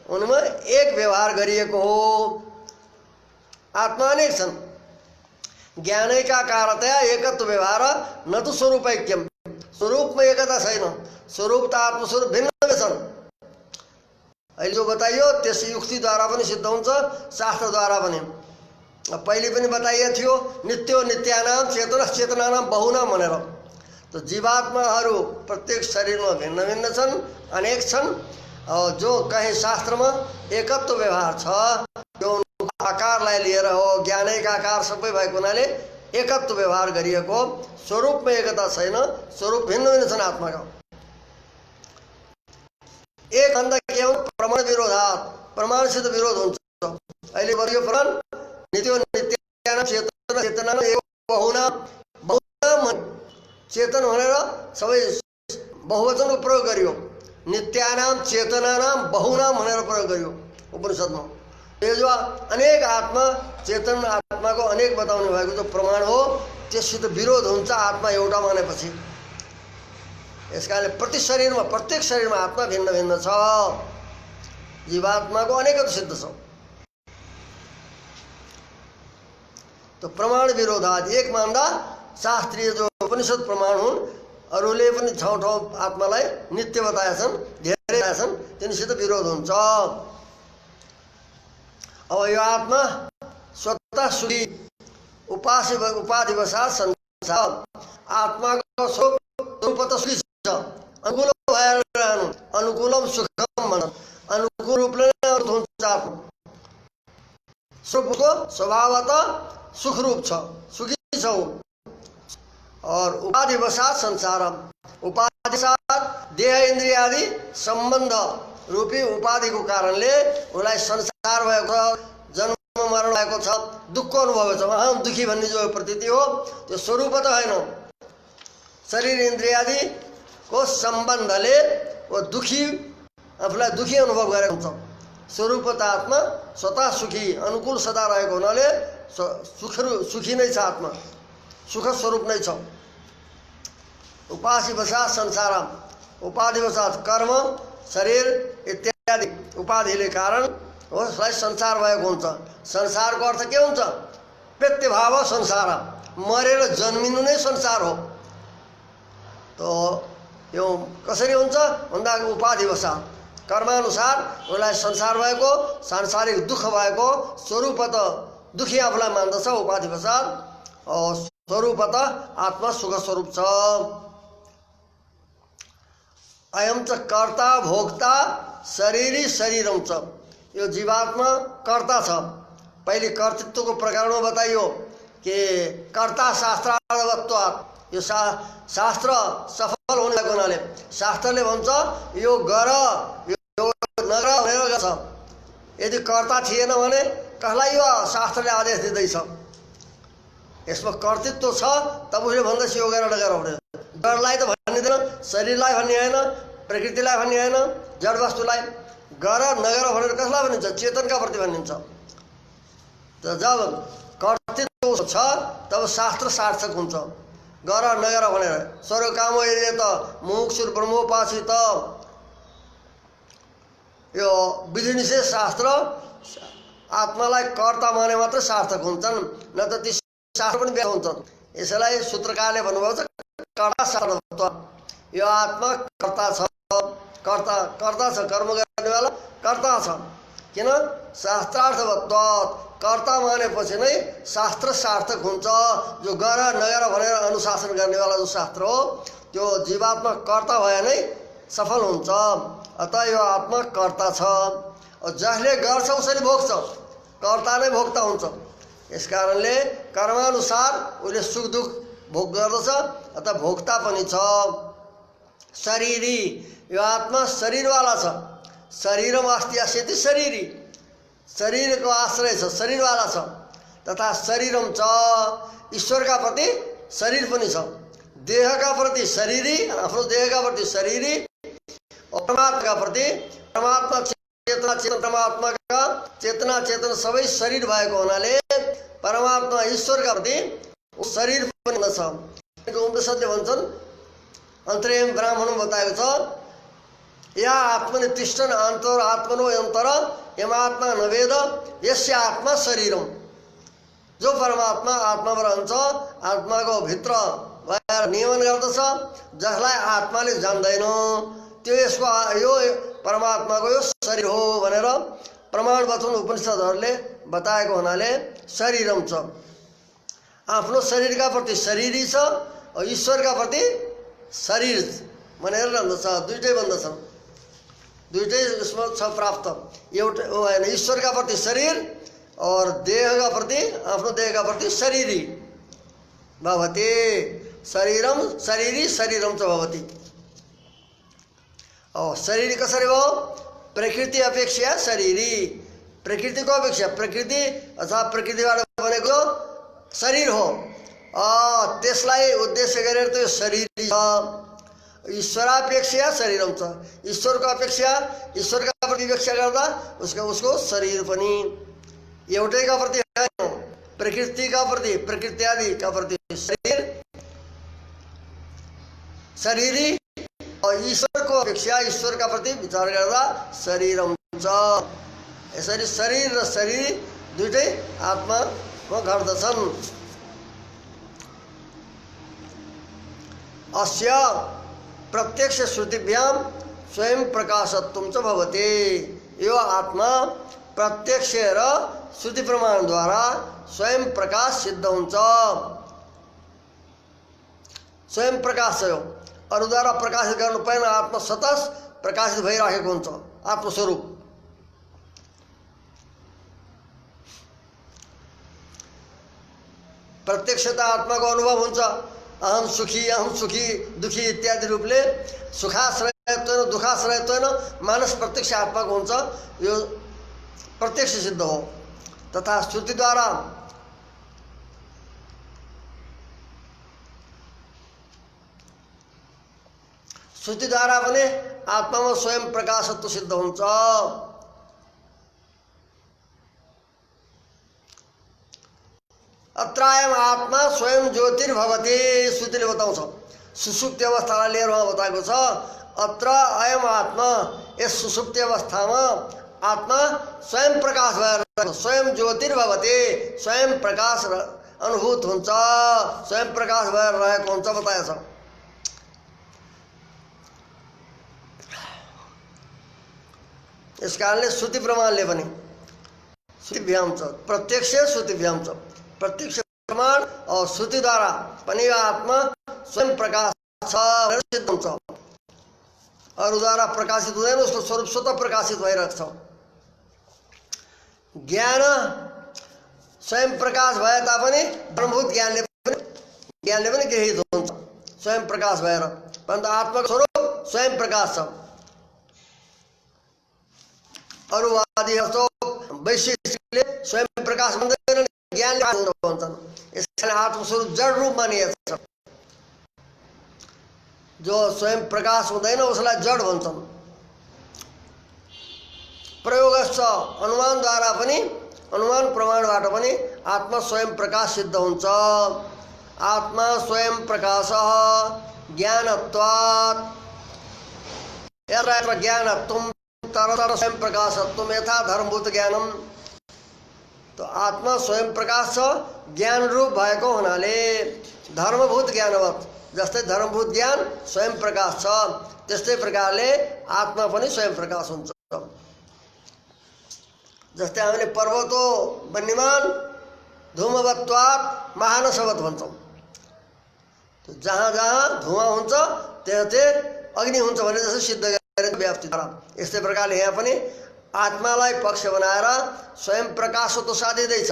उनमा एक व्यवहार गरिएको हो। आत्मा अनेक छन्, ज्ञानैका आकारतया एकत्व व्यवहार न तो स्वरूपैक्यम, स्वरूपमा एकता छैन, स्वरूप त आत्मस्वरूप भिन्न छन्। अहिले जो बताइयो त्यस युक्तिद्वारा पनि सिद्ध हुन्छ, शास्त्रद्वारा पनि। पहिले पनि बताइएको थियो नित्यो नित्यानाम चेतनः चेतनानाम बहुनाम भनेर। तो जीवात्माहरू प्रत्येक शरीरमा भिन्न भिन्न छन्, अनेक छन्। जो कहीं शास्त्रमा एकत्व व्यवहार छ त्यो आकारलाई लिएर हो। ज्ञानैका आकार सबै भएको हुनाले एकत्व व्यवहार गरिएको, स्वरूपमा एकता छैन, स्वरूप भिन्न भिन्न छन् आत्माका। एक भन्दा के हो? प्रमाण विरोधात्, प्रमाणसित विरोध हुन्छ। अहिले गरियो प्रमाण नित्यो नित्यानाम चेतना चेतनाम एव बहुनाम बहुनाम चेतन भनेर सबै बहुवचनको प्रयोग गरियो। नित्यानाम चेतनानाम बहुनाम भनेर प्रयोग गरियो उपनिषदमा। यो जो अनेक आत्मा चेतन आत्माको अनेक बताउने भएको जो प्रमाण हो त्यससित विरोध हुन्छ आत्मा एउटा मानेपछि। यसकारणले प्रति शरीरमा प्रत्येक शरीरमा आत्मा भिन्न भिन्न छ। जीवात्माको अनेकत्व सिद्ध छ। तो प्रमाण विरोधाद एक मान्दा शास्त्रीय जो उपनिषद प्रमाण हुन् अरूले पनि ठाउँ ठाउँ आत्मालाई नित्य बताएका छन्, धेरै बताएका छन्, तिनीसित विरोध हुन्छ। अब यो आत्मा स्वतः सुखी उपाधिवशात संसार आत्माको स्वरूप त सुखी छ। अनुकूल भएर रहनु अनुकूलम सुखम भन्छ। अनुकूल रूपले अर्थ हुन्छ आत्मा। स्वरूपको स्वभावतः सुख रूप छ, सुखी छ। और उपाधिवशात संसार उपाधि साथ देह इन्द्रिय आदि सम्बन्ध रूपी उपाधिको कारणले उसलाई संसार भएको छ, जन्म मरण भएको छ, दुःखको अनुभव छ। हम दुखी भन्ने जो प्रतीति हो त्यो स्वरूप त होइन। शरीर इन्द्रिय आदिको सम्बन्धले वो दुखी आफूलाई दुखी अनुभव गरेको हुन्छ। स्वरूपत आत्मा स्वतः सुखी अनुकूल सदा रहेको हुनाले सुखी नै छ। आत्मा सुख स्वरूप नै छ। उपाधिवशात संसार उपाधिवशात कर्म शरीर इत्यादि उपाधिले कारण उसलाई संसार भएको हुन्छ। संसारको अर्थ के हुन्छ? प्रत्यभाव संसार, मरेर जन्मिनु नै संसार हो। तो यो कसरी हुन्छ भन्दा उपाधिवशात कर्मानुसार उसलाई संसार भएको सांसारिक दुःख भएको स्वरूपत दुखी आफूलाई मान्दछ उपाधिवशात। स्वरूपत आत्मा सुख स्वरूप छ। अयम च कर्ता भोक्ता शरीरी शरीरम च। यो जीवात्मा कर्ता छ। पहिले कर्तृत्वको प्रकरणमा बताइयो कि कर्ता शास्त्रार्थवत्वात् यो शास्त्र सफल हुने भएको हुनाले शास्त्रले भन्छ यो गर यो नगर भनेर गर्छ। यदि कर्ता थिएन भने कसलाई यो शास्त्रले आदेश दिँदैछ? यसमा कर्तृत्व छ तब उसले भन्दैछ यो गर नगर भनेर। डरलाई त भनिँदैन, शरीरलाई भन्ने होइन, प्रकृतिलाई भन्ने होइन, जड वस्तुलाई गर नगर भनेर कसलाई भनिन्छ? चेतनका प्रति भनिन्छ। त जब कर्तृत्व छ तब शास्त्र सार्थक हुन्छ। गर नगर भनेर स्वर्ग कामो यदि त मुमुक्षुर ब्रह्मोपासित यो विधि निषेध शास्त्र आत्मालाई कर्ता माने मात्र सार्थक हुन्छन्, न त ती शास्त्र पनि व्याख्या हुन्छन्। यसैलाई सूत्रकारले भन्नुभएको छ कर्ता शास्त्रत्व। यो आत्मा कर्ता छ, कर्ता छ, कर्म गर्नेवाला कर्ता छ। किन? शास्त्रार्थवत्वात् कर्ता मानेपछि नै शास्त्र सार्थक हुन्छ। जो गर नगर भनेर अनुशासन गर्नेवाला जो शास्त्र हो त्यो जीवात्मा कर्ता भए नै सफल हुन्छ। अतः यो आत्मा कर्ता छ। और जसले गर्छ उसले भोग्छ, कर्ता नै भोक्ता हुन्छ। यसकारणले कर्मानुसार उसले सुख दुःख भोग गर्दछ, अतः भोक्ता पनि छ। शरीरी यो आत्मा शरीरवाला छ। शरीरम अस्ति अस्ति शरीरी शरीरको आश्रय छ, शरीरवाला छ। तथा शरीरम च ईश्वरका प्रति शरीर पनि छ। देहका प्रति शरीरी, आफ्नो देहका प्रति शरीरी, और परमात्माका प्रति परमात्मा चेतना चेतन परमात्माका चेतना चेतन सबै शरीर भएको हुनाले परमात्मा ईश्वरका प्रति शरीर पनि छ। उपनिषदले भन्छन् अन्तर्यामी ब्राह्मणमा बताएको छ या आत्मनि तिष्ठन् अन्तर आत्मनो अन्तर यमात्मा नवेद यस्य आत्मा शरीरम। जो परमात्मा आत्मामा रहन्छ, आत्माको भित्र भएर नियमन गर्दछ, जसलाई आत्माले जान्दैन त्यो यसको यो परमात्माको यो शरीर हो भनेर प्रमाण वचन उपनिषदहरूले बताएको हुनाले शरीरम छ। आफ्नो शरीरका प्रति शरीरी छ, ईश्वरका प्रति शरीर भनेर भन्दछ। दुईटै भन्दछन्, दुईटै उसमा छ प्राप्त। एउटा होइन, ईश्वरका प्रति शरीर और देहका प्रति आफ्नो देहका प्रति शरीरी भवति। शरीरम शरीरी शरीरम च भवति। और शरीर कसरी भयो? प्रकृति अपेक्षा शरीरी। प्रकृतिको अपेक्षा प्रकृति अथवा प्रकृतिबाट बनेको शरीर हो त्यसलाई उद्देश्य गरेर त्यो शरीर छ। ईश्वरापेक्षा शरीर हुन्छ। ईश्वरको अपेक्षा ईश्वरका प्रति व्याख्या गर्दा उसको शरीर पनि एउटैका प्रति होइन, प्रकृतिका प्रति प्रकृति आदिका प्रति शरीरी ईश्वरको अपेक्षा ईश्वरका प्रति विचार गर्दा शरीर हुन्छ। यसरी शरीर र शरीर दुईटै आत्मामा घट्दछन्। अस्य प्रत्यक्ष श्रुतिभ्याम स्वयं प्रकाशत्वं च भवति। यो आत्मा प्रत्यक्ष र श्रुति प्रमाणद्वारा स्वयं प्रकाश सिद्ध हुन्छ। स्वयं प्रकाश हो, अरूद्वारा प्रकाशित गर्नु पर्दैन। आत्मा सतत प्रकाशित भइरहेको हुन्छ आत्मस्वरूप। प्रत्यक्षता आत्माको अनुभव हुन्छ। अहम सुखी दुखी इत्यादि रूपले सुखाश्रयत्वेन दुखाश्रयत्वेन मानस प्रत्यक्ष आत्माको हुन्छ। यो प्रत्यक्ष सिद्ध हो। तथा श्रुतिद्वारा पनि आत्मामा स्वयं प्रकाशत्व सिद्ध हुन्छ। अत्रायम आत्मा स्वयं ज्योतिर्भवति। श्रुतिले बताउँछ, सुषुप्ति अवस्थालाई लिएर उहाँ बताएको छ। अत्र अयम आत्मा, यस सुषुप्ति अवस्थामा आत्मा स्वयं प्रकाश भएर स्वयं ज्योतिर्भवति, स्वयं प्रकाश अनुभूत हुन्छ, स्वयं प्रकाश भएर रहेको हुन्छ बताएछ। इस कारणले श्रुति प्रमाणले पनि श्रुतिभ्याम च प्रत्यक्ष श्रुतिभ्याम च प्रत्यक्ष प्रमाण और श्रुति द्वारा पनि आत्मा स्वयं प्रकाश सिद्ध हुन्छ। अरूद्वारा प्रकाशित हुँदैन, उसको स्वरूप स्वतः प्रकाशित भइरहेको छ। ज्ञान स्वयं प्रकाश भए तापनि ब्रह्मभूत ज्ञानले पनि गृहीत हुन्छ स्वयं प्रकाश भएर, परन्तु आत्माको स्वरूप स्वयं प्रकाश छ। अरूवादीहरू वैशिष्ट्यले स्वयं प्रकाश भन्दैनन्, ज्ञान भन्छन्। यसले आत्मस्वरूप जड रूप मानिएको छ। जो स्वयं प्रकाश हुँदैन उसलाई जड भन्छन्। प्रयोगश्च अनुमानद्वारा पनि अनुमान प्रमाणबाट पनि आत्मा स्वयं प्रकाश सिद्ध हुन्छ। आत्मा स्वयं प्रकाशः ज्ञानत्वात् यत्र ज्ञानत्वं तत्र स्वयं प्रकाशत्वं यथा धर्मभूत ज्ञानम। तो आत्मा स्वयं प्रकाश छ, ज्ञान रूप भएको हुनाले धर्मभूत ज्ञानवत्, जस्तै धर्मभूत ज्ञान स्वयं प्रकाश छ त्यस्तै प्रकारले आत्मा पनि स्वयं प्रकाश हुन्छ। जस्तै हामीले पर्वतो वन्यमान धूमवत्वात् महानसवत् भन्छौँ। जहाँ जहाँ धुवाँ हुन्छ त्यहाँ अग्नि हुन्छ भने जस्तो सिद्ध गरेर व्याप्तिद्वारा, यस्तै प्रकारले यहाँ पनि आत्मालाई पक्ष बनाएर स्वयं प्रकाशत्व साधिँदैछ।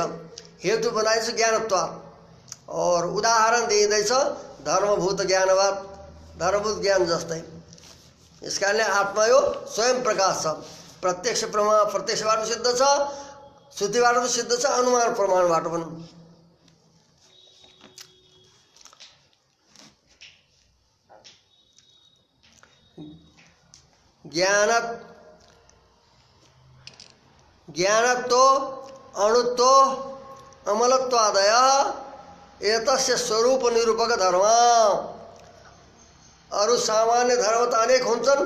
हेतु बनाइछ ज्ञानत्व और उदाहरण दिइँदैछ धर्मभूत ज्ञानवाद, धर्मभूत ज्ञान जस्तै। यस कारणले आत्मा यो स्वयं प्रकाश छ। प्रत्यक्ष प्रमाण प्रत्यक्षबाट सिद्ध छ, श्रुतिबाट पनि सिद्ध छ, अनुमान प्रमाणबाट पनि। ज्ञानत्व अणुत्व अमलत्वादय एतस्य स्वरूप निरूपक धर्म। अरू सामान्य धर्म त अनेक हुन्छन्,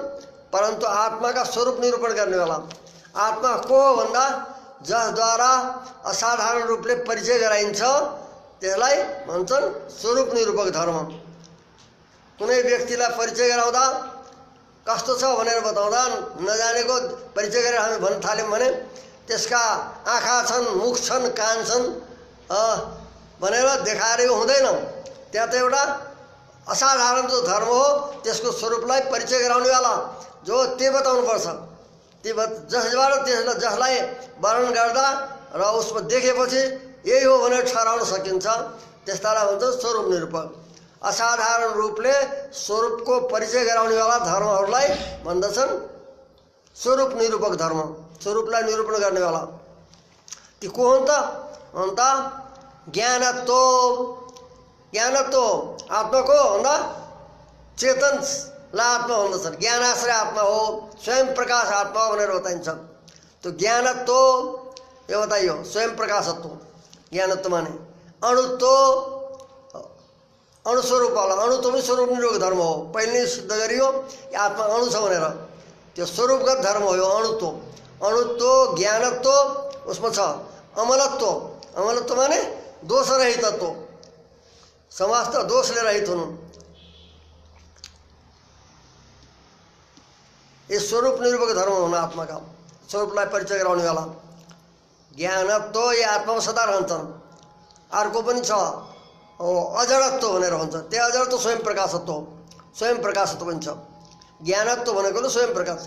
परन्तु आत्मा का स्वरूप निरूपण गर्ने वाला आत्मा को हो भन्दा जसद्वारा असाधारण रूपले परिचय गराइन्छ त्यसलाई भन्छन् स्वरूप निरूपक धर्म। कुनै व्यक्तिलाई परिचय गराउँदा कस्तो छ भनेर बताउँदा नजानेको परिचय गरेर हामी भन्न थाल्यौँ भने त्यसका आँखा छन्, मुख छन्, कान छन् भनेर देखाएर यो हुँदैन। त्यहाँ त एउटा असाधारण जो धर्म हो त्यसको स्वरूपलाई परिचय गराउनेवाला जो त्यो बताउनुपर्छ। जसलाई वर्णन गर्दा र उसमा देखेपछि यही हो भनेर ठहराउन सकिन्छ त्यस्तालाई भन्छ स्वरूप निरूपक। असाधारण रूपले स्वरूपको परिचय गराउनेवाला धर्महरूलाई भन्दछन् स्वरूप निरूपक धर्म, स्वरूपलाई निरूपण गर्नेवाला। ती को हुन्छ ज्ञानत्व आत्मा को भन्दा चेतनलाई आत्मा भन्दछन्। ज्ञानाश्रय आत्मा हो, स्वयं प्रकाश आत्मा हो भनेर बताइन्छ। तो ज्ञानत्व यो बताइयो, स्वयं प्रकाशत्व ज्ञानत्व माने अणुत्व, अणुस्वरूप वाला अणुत्व पनि स्वरूप निरोग धर्म हो। पहिले नै सिद्ध गरियो आत्मा अणु छ भनेर, त्यो स्वरूपगत धर्म हो यो अणुत्व। अणुत्व ज्ञानत्व उसमा छ अमलत्व। अमलत्व माने दोषरहितत्व, समस्त दोषले रहित हुनु। ये स्वरूप निरूपक धर्म हुनु आत्माका, स्वरूपलाई परिचय गराउने वाला। ज्ञानत्व ये आत्मामा सदा रहन्छन्। अर्को पनि छ अजडत्व भनेर भन्छ, त्यो अजडत्व स्वयं प्रकाशत्व पनि छ। ज्ञानत्व भनेको स्वयं प्रकाश,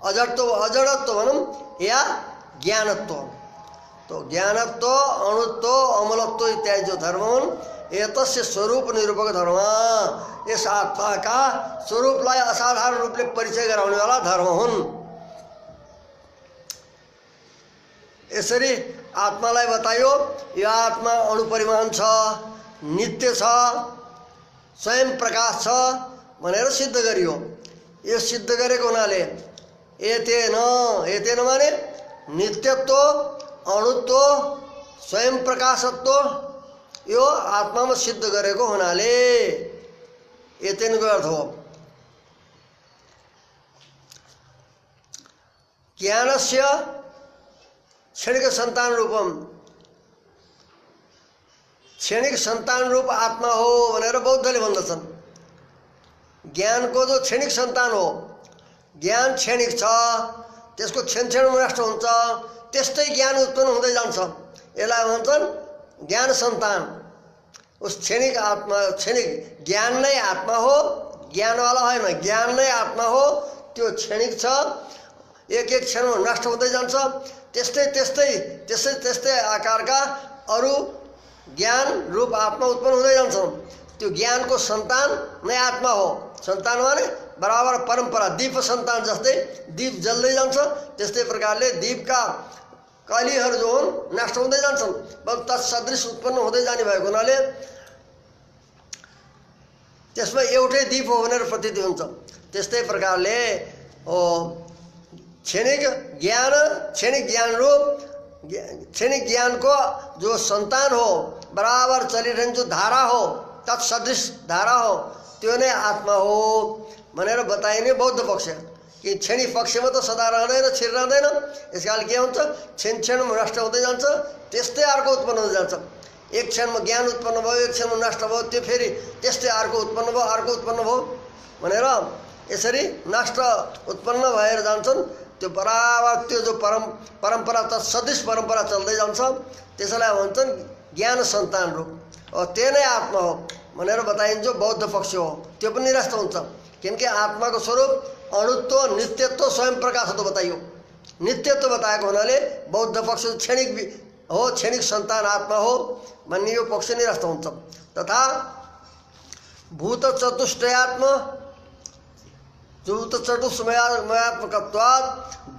अजडत्व भनौँ या ज्ञानत्व। तो ज्ञानत्व अणुत्व अमलत्व इत्यादि जो धर्म हुन् एतस्य स्वरूप निरूपक धर्म, यस आत्माका स्वरूपलाई असाधारण रूपले परिचय गराउने वाला धर्म हुन्। यसरी आत्मालाई बतायो यो आत्मा अणुपरिमाण छ, नित्य छ, स्वयं प्रकाश छ भनेर सिद्ध गरियो। यो सिद्ध गरेको हुनाले एतेन माने नित्यत्व, अणुत्व, स्वयं प्रकाशत्व यो आत्मामा सिद्ध गरेको हुनाले एतेनको अर्थ हो ज्ञानस्य क्षणिक संतान रूपम, क्षणिक संतान रूप आत्मा हो भनेर बौद्धले भन्दछन्। ज्ञानको जो क्षणिक संतान हो, ज्ञान क्षणिक छ, त्यसको क्षणमा नष्ट हुन्छ, त्यस्तै ज्ञान उत्पन्न हुँदै जान्छ। यसलाई भन्छन् ज्ञान सन्तान। उस क्षणिक आत्मा, क्षणिक ज्ञान नै आत्मा हो, ज्ञानवाला होइन, ज्ञान नै आत्मा हो, त्यो क्षणिक छ, एक क्षणमा नष्ट हुँदै जान्छ। त्यस्तै आकारका अरू ज्ञान रूप आत्मा उत्पन्न हुँदै जान्छन्। त्यो ज्ञानको सन्तान नै आत्मा हो। सन्तान माने बराबर परम्परा, दीप सन्तान जस्तै दीप जल्दै जान्छ, त्यस्तै प्रकारले दीपका कलीहरू जो हुन् नष्ट हुँदै जान्छन्, तत्सदृश उत्पन्न हुँदै जाने भएको हुनाले त्यसमा एउटै दीप हो भनेर प्रतीति हुन्छ। त्यस्तै प्रकारले क्षणिक ज्ञान रूप क्षणिक ज्ञानको जो संतान हो, बराबर चलिरहने जो धारा हो, तत्सदृश धारा हो, त्यो नै आत्मा हो भनेर बताइने बौद्ध पक्ष। कि क्षणिक पक्षमा त सदा रहँदैन, छिरिरहँदैन, यसकारण के हुन्छ क्षणमा नष्ट हुँदै जान्छ, त्यस्तै अर्को उत्पन्न हुँदै जान्छ। एक क्षणमा ज्ञान उत्पन्न भयो, एक क्षणमा नष्ट भयो, त्यो फेरि त्यस्तै अर्को उत्पन्न भयो भनेर यसरी नष्ट उत्पन्न भएर जान्छन्। त्यो बराबर त्यो जो परम्परा तत्सदृश परम्परा चल्दै जान्छ, त्यसैलाई भन्छन् ज्ञान सन्तान रूप, त्यो नै आत्मा हो भनेर बताइन्छ। बौद्ध पक्ष हो, त्यो पनि निरस्त हुन्छ। किनकि आत्माको स्वरूप अणुत्व, नित्यत्व, स्वयं प्रकाशत्व बताइयो। नित्यत्व बताएको हुनाले बौद्ध पक्ष क्षणिक हो, क्षणिक सन्तान आत्मा हो भन्ने यो पक्ष निरस्त हुन्छ। तथा भूत चतुष्टयात्म, भूत चतुष्टयात्मकत्वात्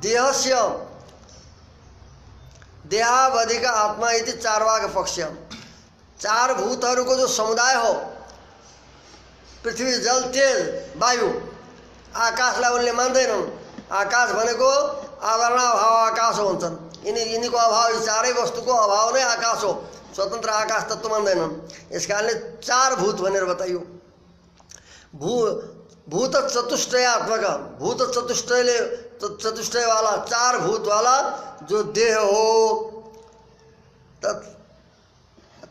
देहस्य देहावधिक आत्मा इति चारवाक पक्ष। चार भूतहरूको जो समुदाय हो, पृथ्वी, जल, तेज, वायु, आकाशलाई उनले मान्दैनन्। आकाश भनेको आवरण अभाव आकाश हो भन्छन्। यिनीको अभाव, यी चारै वस्तुको अभाव नै आकाश हो, स्वतन्त्र आकाश तत्त्व मान्दैनन्। यस कारणले चार भूत भनेर बताइयो। भूत चतुष्टयात्मक, भूत चतुष्टय वाला, चार भूत वाला जो देह हो,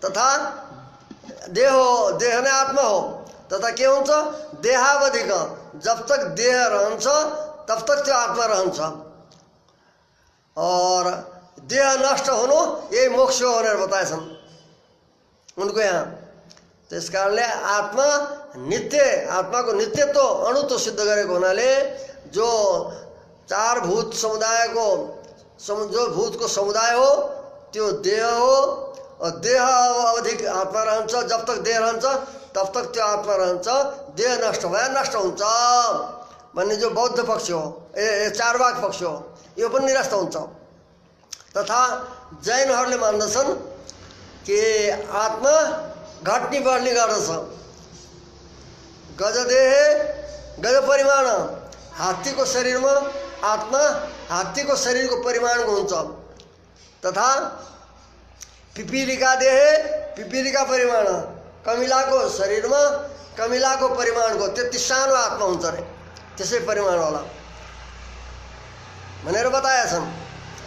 तथा देह नै आत्मा हो। तथा के हुन्छ देहावधिक, जब तक देह रहन्छ तब तक त्यो आत्मा रहन्छ, और देह नष्ट हुनु यही मोक्ष हो भनेर बताएछन् उनको यहाँ। त्यस कारणले आत्मा नित्य, आत्माको नित्यत्व अणुत्व सिद्ध गरेको हुनाले जो चार भूत समुदायको जो भूतको समुदाय हो त्यो देह हो, और देह अवधिक आत्मा रहन्छ। जब तक देह रहन्छ तब तक त्यो आत्मा रहन्छ, देह नष्ट भए नष्ट हुन्छ भन्ने जो बौद्ध पक्ष हो, चारवाक पक्ष हो, यो पनि निरस्त हुन्छ। तथा जैनहरूले मान्दछन् कि आत्मा घट्ने बढ्ने गर्दछ। गजदेह गज परिमाण, हात्तीको शरीरमा आत्मा हात्तीको शरीरको परिमाणको हुन्छ, तथा पिपीलिका देह पिपीलिका परिमाण, कमिलाको शरीरमा कमिलाको परिमाणको त्यति सानो आत्मा हुन्छ रे, त्यसै परिमाणवाला भनेर बताएछन्।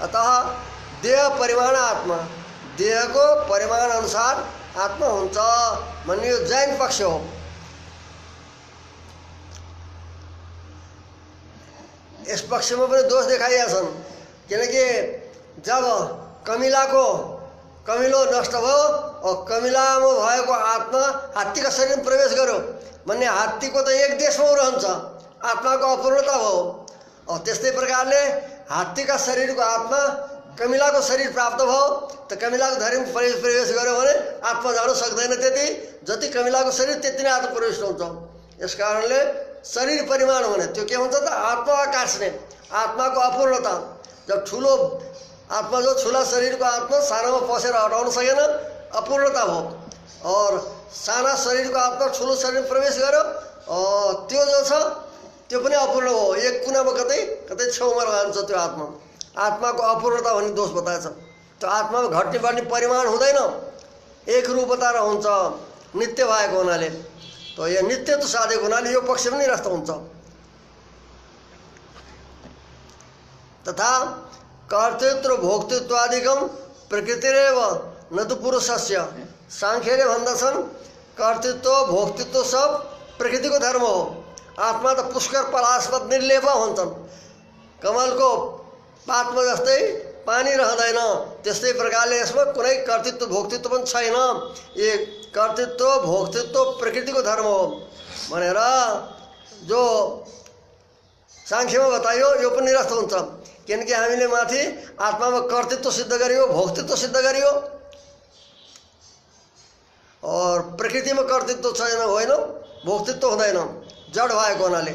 अतः देह परिमाण आत्मा, देहको परिमाण अनुसार आत्मा हुन्छ भन्ने यो जैन पक्ष हो। यस पक्षमा पनि दोष देखाइएका छन्, किनकि जब कमिलो नष्ट भयो और कमिलामा भएको आत्मा हात्तीका शरीरमा प्रवेश गर्यो भन्ने हात्तीको त एक देशमा रहन्छ, आत्माको अपूर्णता भयो। और त्यस्तै प्रकारले हात्तीका शरीरको आत्मा कमिलाको शरीर प्राप्त भयो त कमिलाको धर्म प्रवेश गर्यो भने आत्मा जान सक्दैन, त्यति जति कमिलाको शरीर त्यति नै आत्मा प्रवेश हुन्छ। यस कारणले शरीर परिमाण भने त्यो के हुन्छ त आत्मा आकाश ने आत्माको अपूर्णता। जब ठुलो आत्मा जो ठुला शरीरको आत्मा सानोमा पसेर हटाउन सकेन, अपूर्णता भयो। और साना शरीरको आत्मा ठुलो शरीरमा प्रवेश गर्यो, त्यो जो छ त्यो पनि अपूर्ण हो, एक कुनामा कतै कतै छेउमा रहन्छ त्यो आत्मा। आत्माको अपूर्णता भन्ने दोष बताएछ। त्यो आत्मामा घट्ने बढ्ने परिमाण हुँदैन, एक रूपता रहन्छ नित्य भएको हुनाले। तो यो नित्यत्व साधेको हुनाले यो पक्ष पनि निरस्त हुन्छ। तथा कर्तृत्व भोक्तृत्वादिकम प्रकृतिरेव न तो पुरुषस्य। सांख्यले भन्दछन् कर्तृत्व भोक्तृत्व सब प्रकृतिको धर्म हो, आत्मा त पुष्कर पलाशवत निर्लेप हुन्छन्। कमलको पातमा जस्तै पानी रहँदैन, त्यस्तै प्रकारले यसमा कुनै कर्तृत्व भोक्तृत्व पनि छैन। ये कर्तृत्व भोक्तृत्व प्रकृतिको धर्म हो भनेर जो सांख्यमा बताइयो यो पनि निरस्त हुन्छ, किनकि हामीले माथि आत्मामा कर्तृत्व सिद्ध गरियो, भोक्तृत्व सिद्ध गरियो, और प्रकृतिमा कर्तृत्व छैन, होइन भोक्तृत्व हुँदैन जड भएको हुनाले।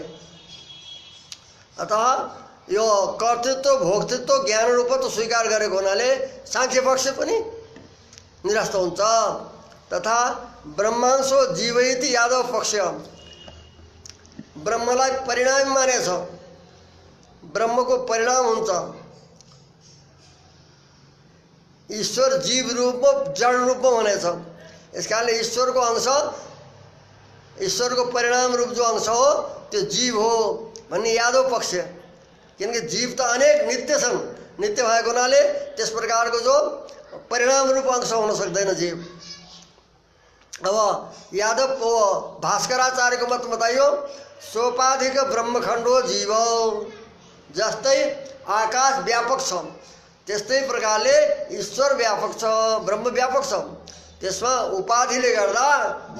अतः यो कर्तृत्व भोक्तृत्व ज्ञान रूपत्व स्वीकार गरेको हुनाले सांख्य पक्ष पनि निरस्त हुन्छ। तथा ब्रह्मांशो जीवैति यादव पक्ष, ब्रह्मलाई परिणाम मानेछ, ब्रह्मको परिणाम हुन्छ। ईश्वर जीव रूपमा जड रूपमा भनेछ। यस कारणले ईश्वरको अंश, ईश्वरको परिणाम रूप जो अंश हो त्यो जीव हो भन्ने यादव पक्ष। किनकि जीव त अनेक नित्य छन्, नित्य भएको हुनाले त्यस प्रकारको जो परिणाम रूप अंश हुन सक्दैन जीव। अब यादव भास्कराचार्यको मत बताइयो सोपाधिक ब्रह्मखण्डो जीव। जस्तै आकाश व्यापक छ त्यस्तै प्रकारले ईश्वर व्यापक छ, ब्रह्म व्यापक छ। त्यसमा उपाधिले गर्दा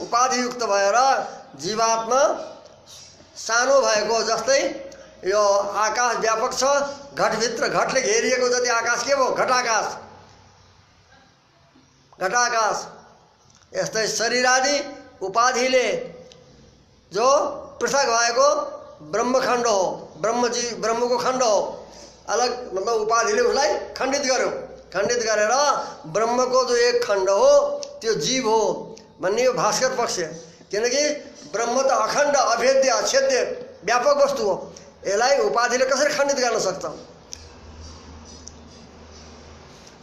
उपाधियुक्त भएर जीवात्मा सानो भएको, जस्तै यो आकाश व्यापक छ, घटभित्र घटले घेरिएको जति आकाश के भयो घटाकाश, घटाकाश। यस्तै शरीर आदि उपाधिले जो पृथक भएको ब्रह्मखण्ड हो, ब्रह्मको खण्ड हो, अलग मतलब उपाधिले उसलाई खण्डित गर्यो, खण्डित गरेर ब्रह्मको जो एक खण्ड हो त्यो जीव हो भन्ने यो भास्कर पक्ष। किनकि ब्रह्म त अखण्ड अभेद्य अछेद्य व्यापक वस्तु हो, यसलाई उपाधिले कसरी खण्डित गर्न सक्छ।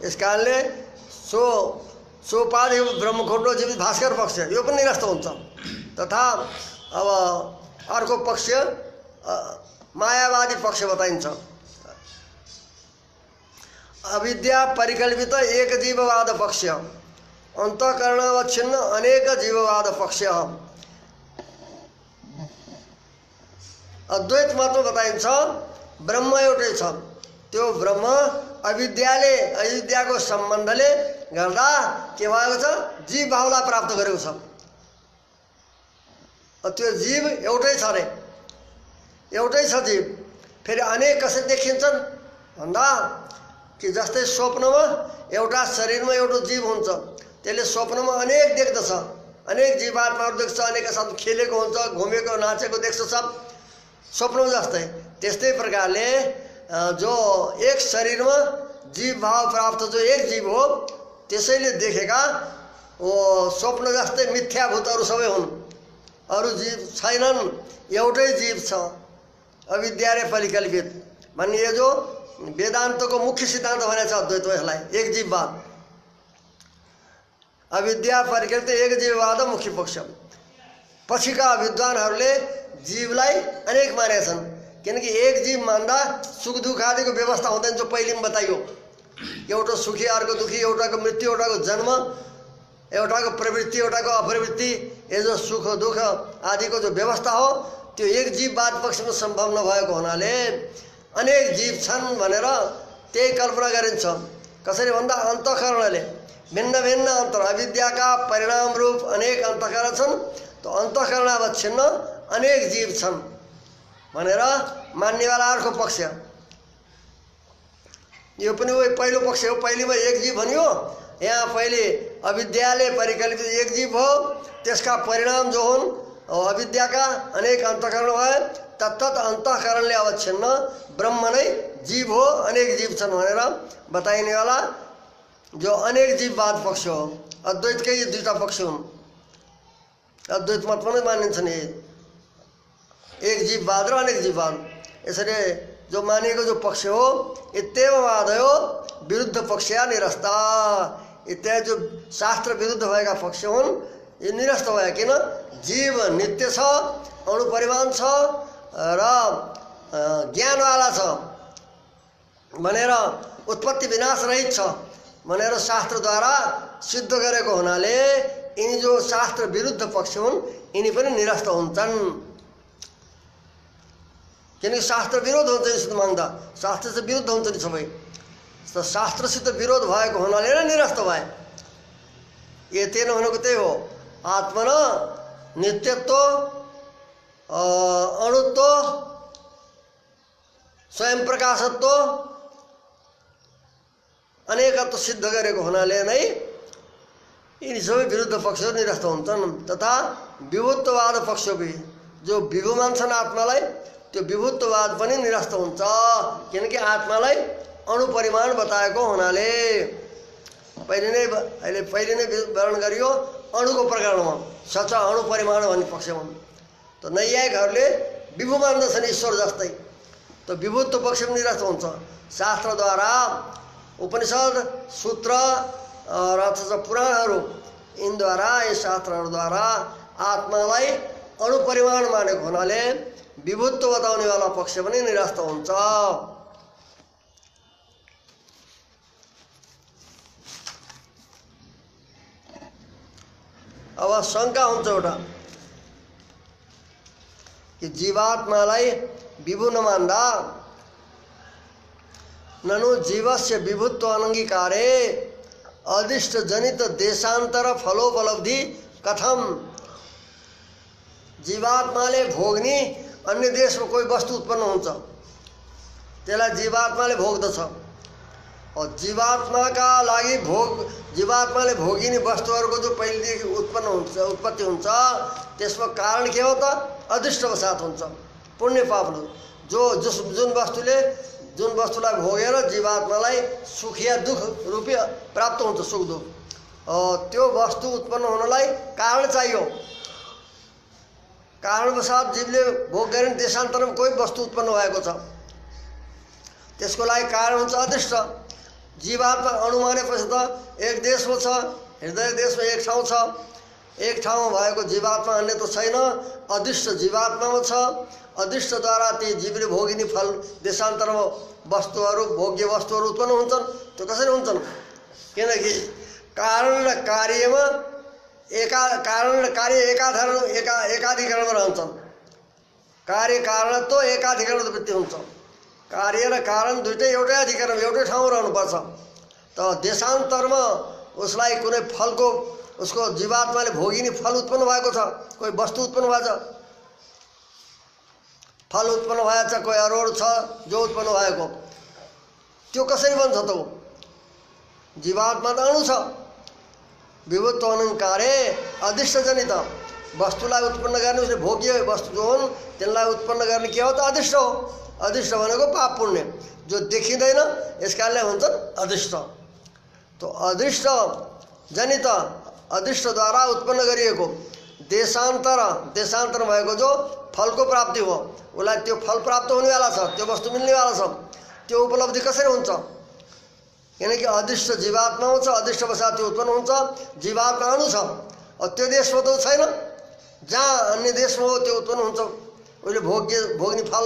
यस कारणले सोपाधि ब्रह्मखण्ड जीवित भास्कर पक्ष यो पनि निरस्त हुन्छ। तथा अब अर्को पक्ष मायावादी पक्ष बताइन्छ। अविद्या परिकल्पित एक जीववाद पक्ष, अन्तःकरणावच्छिन्न अनेक जीववाद पक्ष। अद्वैत मतमा बताइन्छ ब्रह्म एउटै छ, त्यो ब्रह्म अविद्याको सम्बन्धले गर्दा के भएको छ जीव भावलाई प्राप्त गरेको छ। त्यो जीव एउटै छ रे, एउटै छ जीव। फेरि अनेक कसरी देखिन्छन् भन्दा कि जस्तै स्वप्नमा एउटा शरीरमा एउटा जीव हुन्छ, त्यसले स्वप्नमा अनेक देख्दछ, अनेक जीवात्माहरू देख्छ, अनेक साथ खेलेको हुन्छ, घुमेको नाचेको देख्छ सब स्वप्नमा जस्तै। त्यस्तै प्रकारले जो एक शरीरमा जीव भाव प्राप्त जो एक जीव हो त्यसैले देखेका ओ स्वप्न जस्तै मिथ्याभूतहरू सबै हुन्, अरू जीव छैनन्, एउटै जीव छ, अविद्या र परिकल्पित भन्ने यो जो वेदान्तको मुख्य सिद्धान्त भनेको छ अद्वैत, यसलाई एक जीववाद, अविद्या परिकल्पित एक जीववाद मुख्य पक्ष। पछिका विद्वानहरूले जीवलाई अनेक मानेका छन्, किनकि एक जीव मान्दा सुख दुःख आदिको व्यवस्था हुँदैन, जो पहिले पनि बताइयो, एउटा सुखी अर्को दुखी, एउटाको मृत्यु एउटाको जन्म, एउटाको प्रवृत्ति एउटाको अप्रवृत्ति, यो जो सुख दुःख आदिको जो व्यवस्था हो त्यो एक जीववाद पक्षमा सम्भव नभएको हुनाले अनेक जीव छन् भनेर त्यही कल्पना गरिन्छ। कसरी भन्दा अन्तःकरणले भिन्न भिन्न अन्तर अविद्याका परिणाम रूप अनेक अन्तःकरण छन्, त्यो अन्तःकरणावच्छिन्न अनेक जीव छन् भनेर मान्नेवालाहरूको पक्ष। यो पनि वही पहिलो पक्ष हो, पहिलेमा एक जीव भनियो, यहाँ पहिले अविद्याले परिकल्पित एक जीव हो, त्यसका परिणाम जो हुन् अविद्याका अनेक अन्तःकरण भए, तत्तत अन्तःकरणले अवच्छिन्न ब्रह्म नै जीव हो, अनेक जीव छन् भनेर बताइनेवाला जो अनेक जीववाद पक्ष हो। अद्वैतकै यो दुईटा पक्ष हुन्, अद्वैत मतमा नै मानिन्छन् यी एक जीववाद र अनेक जीववाद। यसरी जो मानिएको जो पक्ष हो इत्येववादयो विरुद्ध पक्षया निरस्ता, इत्यादि जो शास्त्र विरुद्ध भएका पक्ष हुन् यो निरस्त भए, किन जीव नित्य छ, अणुपरिमाण छ र ज्ञानवाला छ भनेर, उत्पत्ति विनाश रहित छ भनेर शास्त्रद्वारा सिद्ध गरेको हुनाले यिनी जो शास्त्र विरुद्ध पक्ष हुन् यिनी पनि निरस्त हुन्छन्, किनकि शास्त्र विरोध हुन्छ यस्तो मान्दा, शास्त्रसित विरुद्ध हुन्छ नि सबै, शास्त्रसित विरोध भएको हुनाले नै निरस्त भए। यति नै भनेको त्यही हो, आत्मन नित्यत्व अणुत्व स्वयं प्रकाशत्व अनेकत्व सिद्ध गरेको हुनाले नै यिनी सबै विरुद्ध पक्षहरू निरस्त हुन्छन्। तथा विभुत्ववाद पक्ष पनि जो विभु मान्छन् आत्मालाई, त्यो विभुत्ववाद पनि निरस्त हुन्छ, किनकि आत्मालाई अणुपरिमाण बताएको हुनाले। पहिले नै वर्णन गरियो अणुको प्रकरणमा, सच अणुपरिमाण भन्ने पक्षमा त नैयायिकहरूले विभु मान्दछन् ईश्वर जस्तै, त विभुत्व पक्ष पनि निरस्त हुन्छ। शास्त्रद्वारा उपनिषद सूत्र र अथवा पुराणहरू यिनद्वारा यी शास्त्रहरूद्वारा आत्मालाई अणुपरिमाण मानेको हुनाले विभुत्व बताउनेवाला पक्ष पनि निरस्त हुन्छ। अब शङ्का हुन्छ एउटा कि जीवात्मालाई विभु नमान्दा ननु जीवस्य विभुत्व अनङ्गीकारे अदृष्ट जनित देशान्तर फलोपलब्धि कथम, जीवात्माले भोग्ने अन्य देशमा कोही वस्तु उत्पन्न हुन्छ त्यसलाई जीवात्माले भोग्दछ, जीवात्माका लागि जीवात्माले भोगिने वस्तुहरूको जो पहिलेदेखि उत्पत्ति हुन्छ त्यसमा कारण के हो त अदृष्टवशात हुन्छ, पुण्य पापले जुन वस्तुलाई भोगेर जीवात्मालाई सुख या दुख रूपी प्राप्त हुन्छ, सुख दुख, त्यो वस्तु उत्पन्न हुनलाई कारण चाहियो, कारणवशात जीवले भोग गरे देशान्तरमा कोही वस्तु उत्पन्न भएको छ, त्यसको लागि कारण हुन्छ अदृष्ट। जीवात्मा अणु मानेपछि त एक देशमा छ, हृदय देशमा एक ठाउँ छ, एक ठाउँमा भएको जीवात्मा अन्य त छैन, अदृष्ट जीवात्मामा छ, अदृष्टद्वारा ती जीवले भोगिने फल देशान्तरमा वस्तुहरू भोग्य वस्तुहरू उत्पन्न हुन्छन्। त्यो कसरी हुन्छन्, किनकि कारण र कार्यमा कारण र कार्य एकाधिकरणमा रहन्छन्, कार्य कारणत्व एकाधिकरण वृत्ति हुन्छ, कार्य र कारण दुइटै एउटै अधिकरण एउटै ठाउँमा रहनुपर्छ। त देशान्तरमा उसलाई कुनै फलको उसको जीवात्माले भोगिने फल उत्पन्न भएको छ, कोही वस्तु उत्पन्न भएको छ, फल उत्पन्न भएको छ, कोही अरूहरू छ जो उत्पन्न भएको, त्यो कसरी बन्छ त? जीवात्मा त अणु छ, विभुत्व अनङ्कारे अदृष्टजनित वस्तुलाई उत्पन्न गर्ने उसले भोग्य वस्तु जो हुन् तिनलाई उत्पन्न गर्ने के हो त अदृष्ट हो, अदृष्ट भनेको पाप पुण्य जो देखिँदैन यस कारणले हुन्छन् अदृष्ट। तो अदृष्ट जनित अदृष्टद्वारा उत्पन्न गरिएको देशान्तर भएको जो फलको प्राप्ति हो उसलाई त्यो फल प्राप्त हुनेवाला छ, त्यो वस्तु मिल्नेवाला छ, त्यो उपलब्धि कसरी हुन्छ? किनकि अदृष्ट जीवात्मामा छ, अदृष्टवसाथ त्यो उत्पन्न हुन्छ, जीवात्मा अणु छ। त्यो देशमा त छैन, जहाँ अन्य देशमा हो त्यो उत्पन्न हुन्छ उसले भोग्ने फल।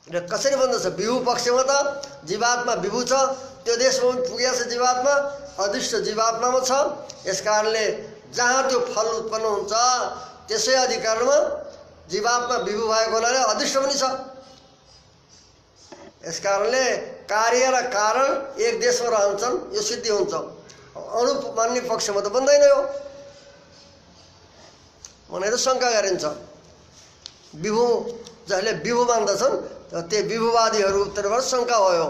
र कसरी बन्दछ? विभु पक्षमा त जीवात्मा विभु छ, त्यो देशमा पुगेको छ जीवात्मा, अदृष्ट जीवात्मामा छ। यस कारणले जहाँ त्यो फल उत्पन्न हुन्छ त्यसै अधिकारमा जीवात्मा विभु भएको हुनाले अदृष्ट पनि छ। यस कारणले कार्य र कारण एक देशमा रहन्छन्, यो सिद्धि हुन्छ। अणु मान्ने पक्षमा त बन्दैन यो भनेर शङ्का गरिन्छ। विभु जसले विभु मान्दछन् त्यो विभुवादीहरू तर्फबाट शङ्का भयो।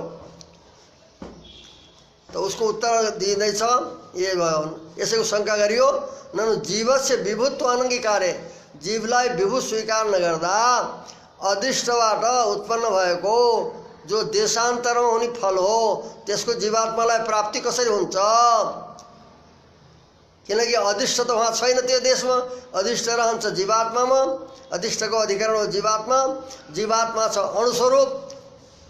त उसको उत्तर दिँदैछ ये भयो, यसैको शङ्का गरियो। ननु जीवस्य विभुत्व अनङ्गीकारे, जीवलाई विभु स्वीकार नगर्दा अदृष्टबाट उत्पन्न भएको जो देशान्तरमा हुने फल हो त्यसको जीवात्मालाई प्राप्ति कसरी हुन्छ? किनकि अदृष्ट त वहाँ छैन, त्यो देशमा अदृष्ट रहन्छ जीवात्मामा, अदृष्टको अधिकरण हो जीवात्मा, जीवात्मा छ अणुस्वरूप,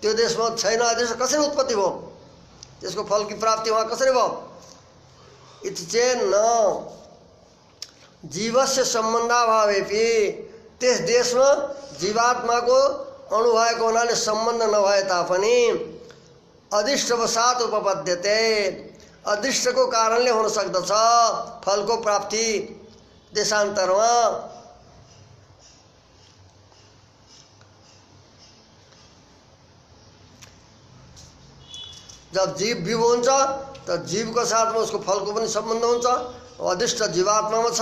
त्यो देशमा छैन अदृष्ट, कसरी उत्पत्ति भयो? त्यसको फल की प्राप्ति वहाँ कसरी भयो? इति चेन्न जीवस्य सम्बन्धाभावेपि, त्यस देशमा जीवात्माको अणु भएको हुनाले सम्बन्ध नभए तापनि अदृष्टवसात उपपद्यते, अदृष्टको कारणले हुन सक्दछ फलको प्राप्ति देशान्तरमा। जब जीव विभु हुन्छ त जीवको साथमा उसको फलको पनि सम्बन्ध हुन्छ। अदृष्ट जीवात्मामा छ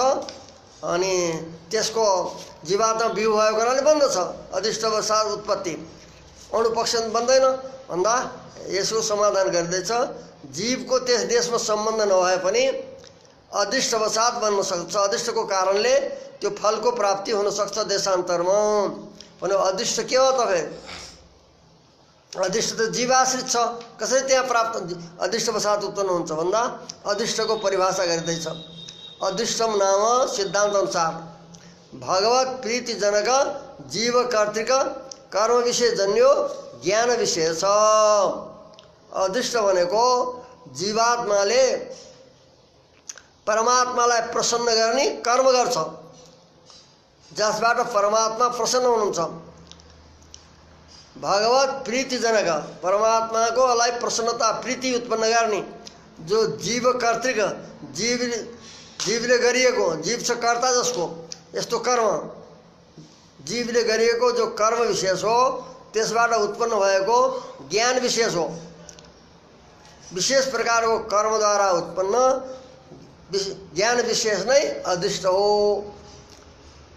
अनि त्यसको जीवात्मा विभु भएको हुनाले बन्दछ अदृष्टवसात उत्पत्ति। अणुपक्षमा बन्दैन भन्दा यसको समाधान गर्दैछ, जीवको त्यस देशमा सम्बन्ध नभए पनि अदृष्टवसात बन्न सक्छ, अदृष्टको कारणले त्यो फलको प्राप्ति हुन सक्छ देशान्तरमा। भने अदृष्ट के हो त? फेरि अदृष्ट त जीवाश्रित छ, कसरी त्यहाँ प्राप्त अदृष्टवसात उत्पन्न हुन्छ भन्दा अदृष्टको परिभाषा गरिँदैछ। अदृष्टम नाम सिद्धान्त अनुसार भगवत प्रीतिजनक जीव कर्तृक कर्म विषय जन्यो ज्ञान विषय छ। अदृष्ट भनेको जीवात्माले परमात्मालाई प्रसन्न गर्ने कर्म गर्छ, जसबाट परमात्मा प्रसन्न हुनुहुन्छ। भगवत प्रीतिजनक परमात्माको लाई प्रसन्नता प्रीति उत्पन्न गर्ने जो जीव कर्तृक जीवले गरिएको, जीव छ कर्ता जसको यस्तो कर्म जीवले गरिएको जो कर्म विशेष हो त्यसबाट उत्पन्न भएको ज्ञान विशेष हो। विशेष प्रकारको कर्मद्वारा उत्पन्न ज्ञान विशेष नै अदृष्ट हो।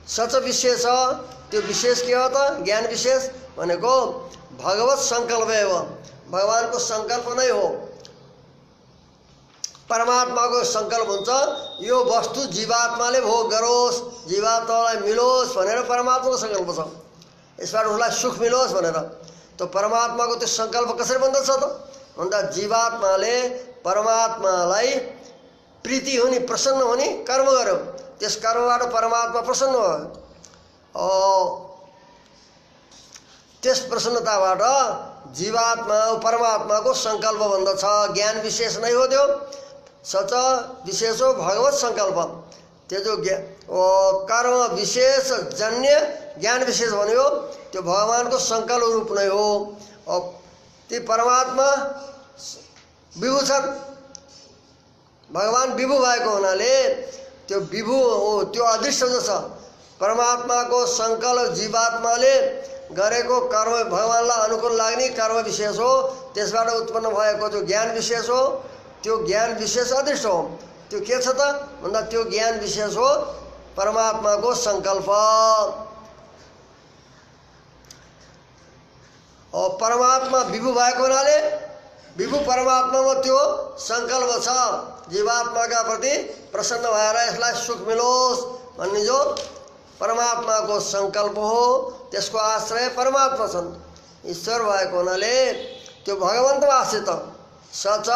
सच विशेष त्यो विशेष के हो त? ज्ञान विशेष भनेको भगवत सङ्कल्प हो, भगवानको सङ्कल्प नै हो। परमात्माको सङ्कल्प हुन्छ यो वस्तु जीवात्माले भोग गरोस्, जीवात्मालाई मिलोस् भनेर परमात्माको सङ्कल्प छ, यसबाट उसलाई सुख मिलोस् भनेर। त परमात्माको त्यो सङ्कल्प कसरी बन्दछ त भन्दा जीवात्माले परमात्मालाई प्रीति हुने प्रसन्न हुने कर्म गर्यो, त्यस कर्मबाट परमात्मा प्रसन्न भयो। त्यस प्रसन्नताबाट जीवात्मा परमात्माको सङ्कल्प बन्दछ, ज्ञान विशेष नै हो त्यो। सच विशेष हो भगवत सङ्कल्प, त्यो जो कर्म विशेष जन्य ज्ञान विशेष भन्यो त्यो भगवानको सङ्कल्प रूप नै हो। ती परमात्मा विभु छन्, भगवान विभु भएको हुनाले त्यो विभु हो, त्यो अदृष्ट जो छ परमात्माको सङ्कल्प जीवात्माले गरेको कर्म भगवानलाई अनुकूल लाग्ने कर्म विशेष हो, त्यसबाट उत्पन्न भएको जो ज्ञान विशेष हो त्यो ज्ञान विशेष अदृष्ट हो। त्यो के छ त भन्दा त्यो ज्ञान विशेष हो परमात्माको सङ्कल्प। परमात्मा विभु भएको हुनाले विभु परमात्मामा त्यो सङ्कल्प छ जीवात्माका प्रति प्रसन्न भएर यसलाई सुख मिलोस् भन्ने जो परमात्माको सङ्कल्प हो, त्यसको आश्रय परमात्मा छन्। ईश्वर भएको हुनाले त्यो भगवन्तमा आश्रित सच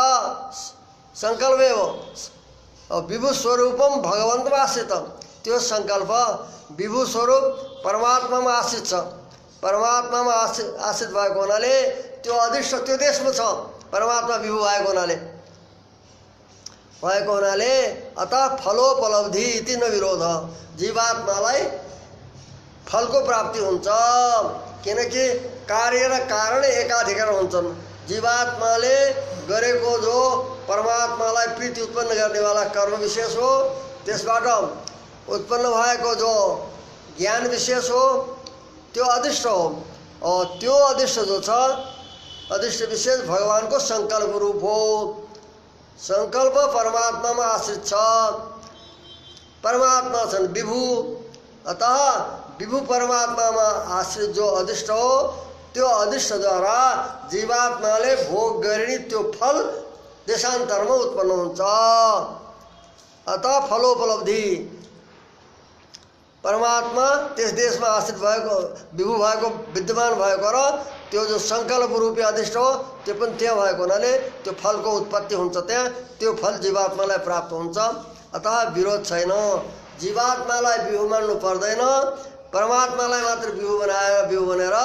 सङ्कल्पै हो। विभु स्वरूपम भगवन्तमा आश्रित, त्यो सङ्कल्प विभु स्वरूप परमात्मामा आश्रित छ। परमात्मामा आश्रित भएको हुनाले त्यो अदृश्य त्यो देशमा छ। परमात्मा विभु भएको हुनाले अतः फलोपलब्धि इति नविरोध। जीवात्मालाई फलको प्राप्ति हुन्छ, किनकि कार्य र कारण एकाधिकार हुन्छन्। जीवात्माले गरेको जो परमात्मालाई प्रीति उत्पन्न गर्नेवाला कर्म विशेष हो, त्यसबाट उत्पन्न भएको जो ज्ञान विशेष हो, त्यो अदृष्ट हो। और त्यो अदृष्ट जो छ, अदृष्ट विशेष भगवानको सङ्कल्प रूप हो। सङ्कल्प परमात्मामा आश्रित छ, परमात्मा छन् विभु। अतः विभु परमात्मामा आश्रित जो अदृष्ट हो, त्यो अदृष्टद्वारा जीवात्माले भोग गरिने त्यो फल देशान्तरमा उत्पन्न हुन्छ। अतः फलोपलब्धि परमात्मा त्यस देशमा आश्रित भएको विभु भएको विद्यमान भएको र त्यो जो सङ्कल्प रूपी अदृष्ट हो, त्यो पनि त्यहाँ भएको हुनाले त्यो फलको उत्पत्ति हुन्छ त्यहाँ। त्यो फल जीवात्मालाई प्राप्त हुन्छ। अतः विरोध छैन। जीवात्मालाई विभु मान्नु पर्दैन, परमात्मालाई मात्र विभु बनेर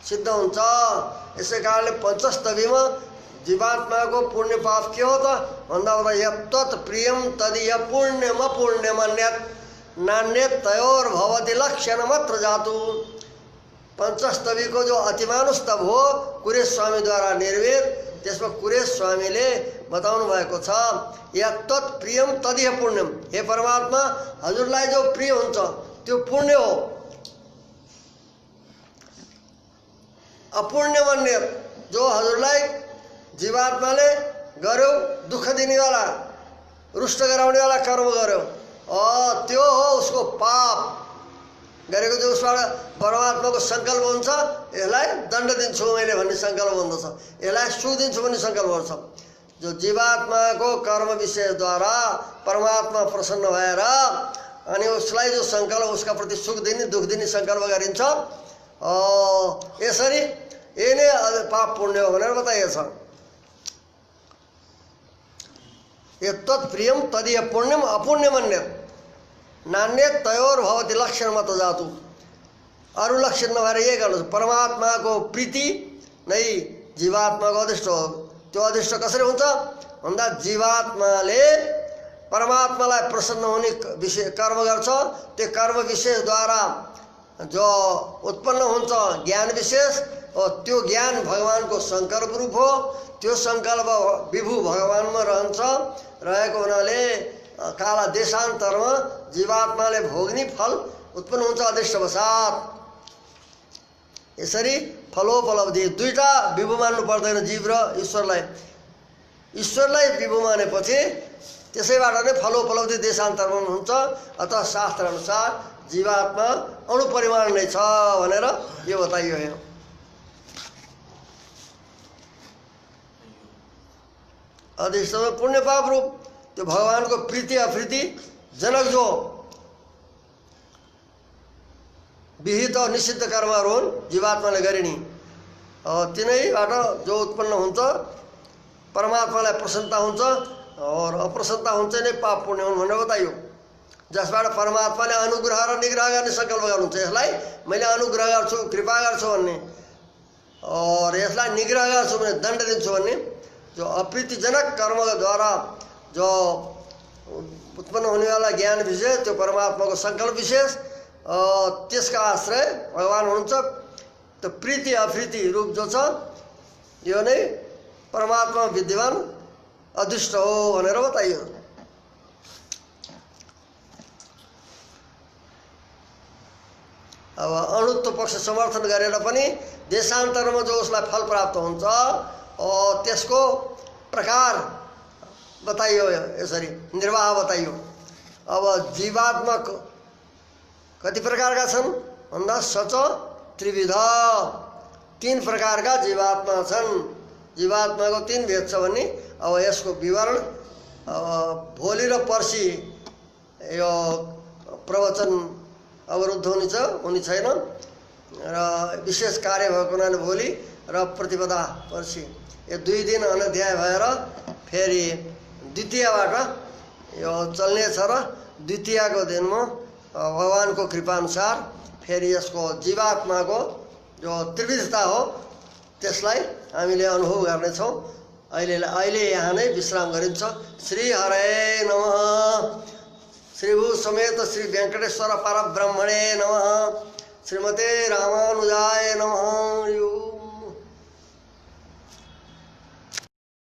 सिद्ध हुन्छ। यसै कारणले पञ्चस्तवीमा जीवात्माको पुण्य पाप के हो त भन्दा यत्तत् प्रियम तदीय पुण्यम अपुण्यमन्यत् नान्यत् तयोर्भवति लक्षणमत्र जातु। पञ्चस्तवीको जो अतिमानुष स्तव हो कुरेश स्वामीद्वारा निर्मित, त्यसमा कुरेश स्वामीले बताउनु भएको छ यत्तत् प्रियम तदीय पुण्यम। हे परमात्मा, हजुरलाई जो प्रिय हुन्छ त्यो पुण्य हो। अपुण्यमन्यत्, जो हजुरलाई जीवात्माले गर्यो दुःख दिनेवाला रुष्ट गराउनेवाला कर्म गर्यो, त्यो हो उसको पाप गरेको। जो उसबाट परमात्माको सङ्कल्प हुन्छ, यसलाई दण्ड दिन्छु मैले भन्ने सङ्कल्प हुँदछ, यसलाई सुख दिन्छु भन्ने सङ्कल्प हुन्छ। जो जीवात्माको कर्म विशेषद्वारा परमात्मा प्रसन्न भएर अनि उसलाई जो सङ्कल्प उसका प्रति सुख दिने दुःख दिने सङ्कल्प गरिन्छ, यसरी यही नै पाप पुण्य हो भनेर बताइएको छ। यत्तत् प्रियम तदीय पुण्यम अपुण्यमन्यत् नान्यत् तयोर्भवति लक्षणमत जातु। अरू लक्षण नभएर यही गर्नु, परमात्माको प्रीति नै जीवात्माको अदृष्ट हो। त्यो अदृष्ट कसरी हुन्छ भन्दा जीवात्माले परमात्मालाई प्रसन्न हुने विषय कर्म गर्छ। त्यो कर्म विशेषद्वारा जो उत्पन्न हुन्छ ज्ञान विशेष, त्यो ज्ञान भगवानको सङ्कल्प रूप हो। त्यो सङ्कल्प विभु भगवानमा रहेको हुनाले काला देशान्तरमा जीवात्माले भोग्ने फल उत्पन्न हुन्छ अदृष्टवशात। यसरी फलोपलब्धि दुईटा विभु मान्नु पर्दैन, जीव र ईश्वरलाई। ईश्वरलाई विभु मानेपछि त्यसैबाट नै फलोपलब्धि देशान्तरमा हुन्छ। अतः शास्त्र अनुसार जीवात्मा अणुपरिमाण नै छ भनेर यो बताइयो। यहाँ अधिष्ठमा पुण्य पाप रूप त्यो भगवानको प्रीति अप्रीति जनक जो विहित निषिद्ध कर्महरू हुन् जीवात्माले गरिने, तिनैबाट जो उत्पन्न हुन्छ परमात्मालाई प्रसन्नता हुन्छ और अप्रसन्नता हुन्छ नै पाप पुण्य हुन् भनेर बताइयो। जसबाट परमात्माले अनुग्रह र निग्रह गर्ने सङ्कल्प गर्नुहुन्छ, यसलाई मैले अनुग्रह गर्छु कृपा गर्छु भन्ने, और यसलाई निग्रह गर्छु भने दण्ड दिन्छु भन्ने, जो अप्रीतिजनक कर्मद्वारा जो उत्पन्न हुनेवाला ज्ञान विशेष त्यो परमात्माको सङ्कल्प विशेष, त्यसका आश्रय भगवान हुनुहुन्छ। त्यो प्रीति अप्रीति रूप जो छ यो नै परमात्मा विद्यमान अदृष्ट हो भनेर बताइयो। अब अणुत्व पक्ष समर्थन गरेर पनि देशान्तरमा जो उसलाई फल प्राप्त हुन्छ त्यसको प्रकार बताइयो। यसरी निर्वाह बताइयो। अब जीवात्मा कति प्रकारका छन् भन्दा सच त्रिविध, तीन प्रकारका जीवात्मा छन्। जीवात्माको तीन भेद छ भन्ने अब यसको विवरण भोलि र पर्सि यो प्रवचन अवरुद्ध हुने छैन र विशेष कार्य भएको हुनाले भोलि र प्रतिपदा पर्सि यो 2 दिन अनध्याय भएर फेरि द्वितीयबाट यो चल्नेछ र द्वितीयको दिनमा भगवानको कृपाअनुसार फेरि यसको जीवात्माको जो त्रिविधता हो त्यसलाई हामीले अनुभव गर्नेछौँ। अहिले यहाँ नै विश्राम गरिन्छ। श्री हरे नमः। श्रीभू समेत श्री वेंकटेश्वर परब्रह्मणे नमः। श्रीमते रामानुजाय नमः।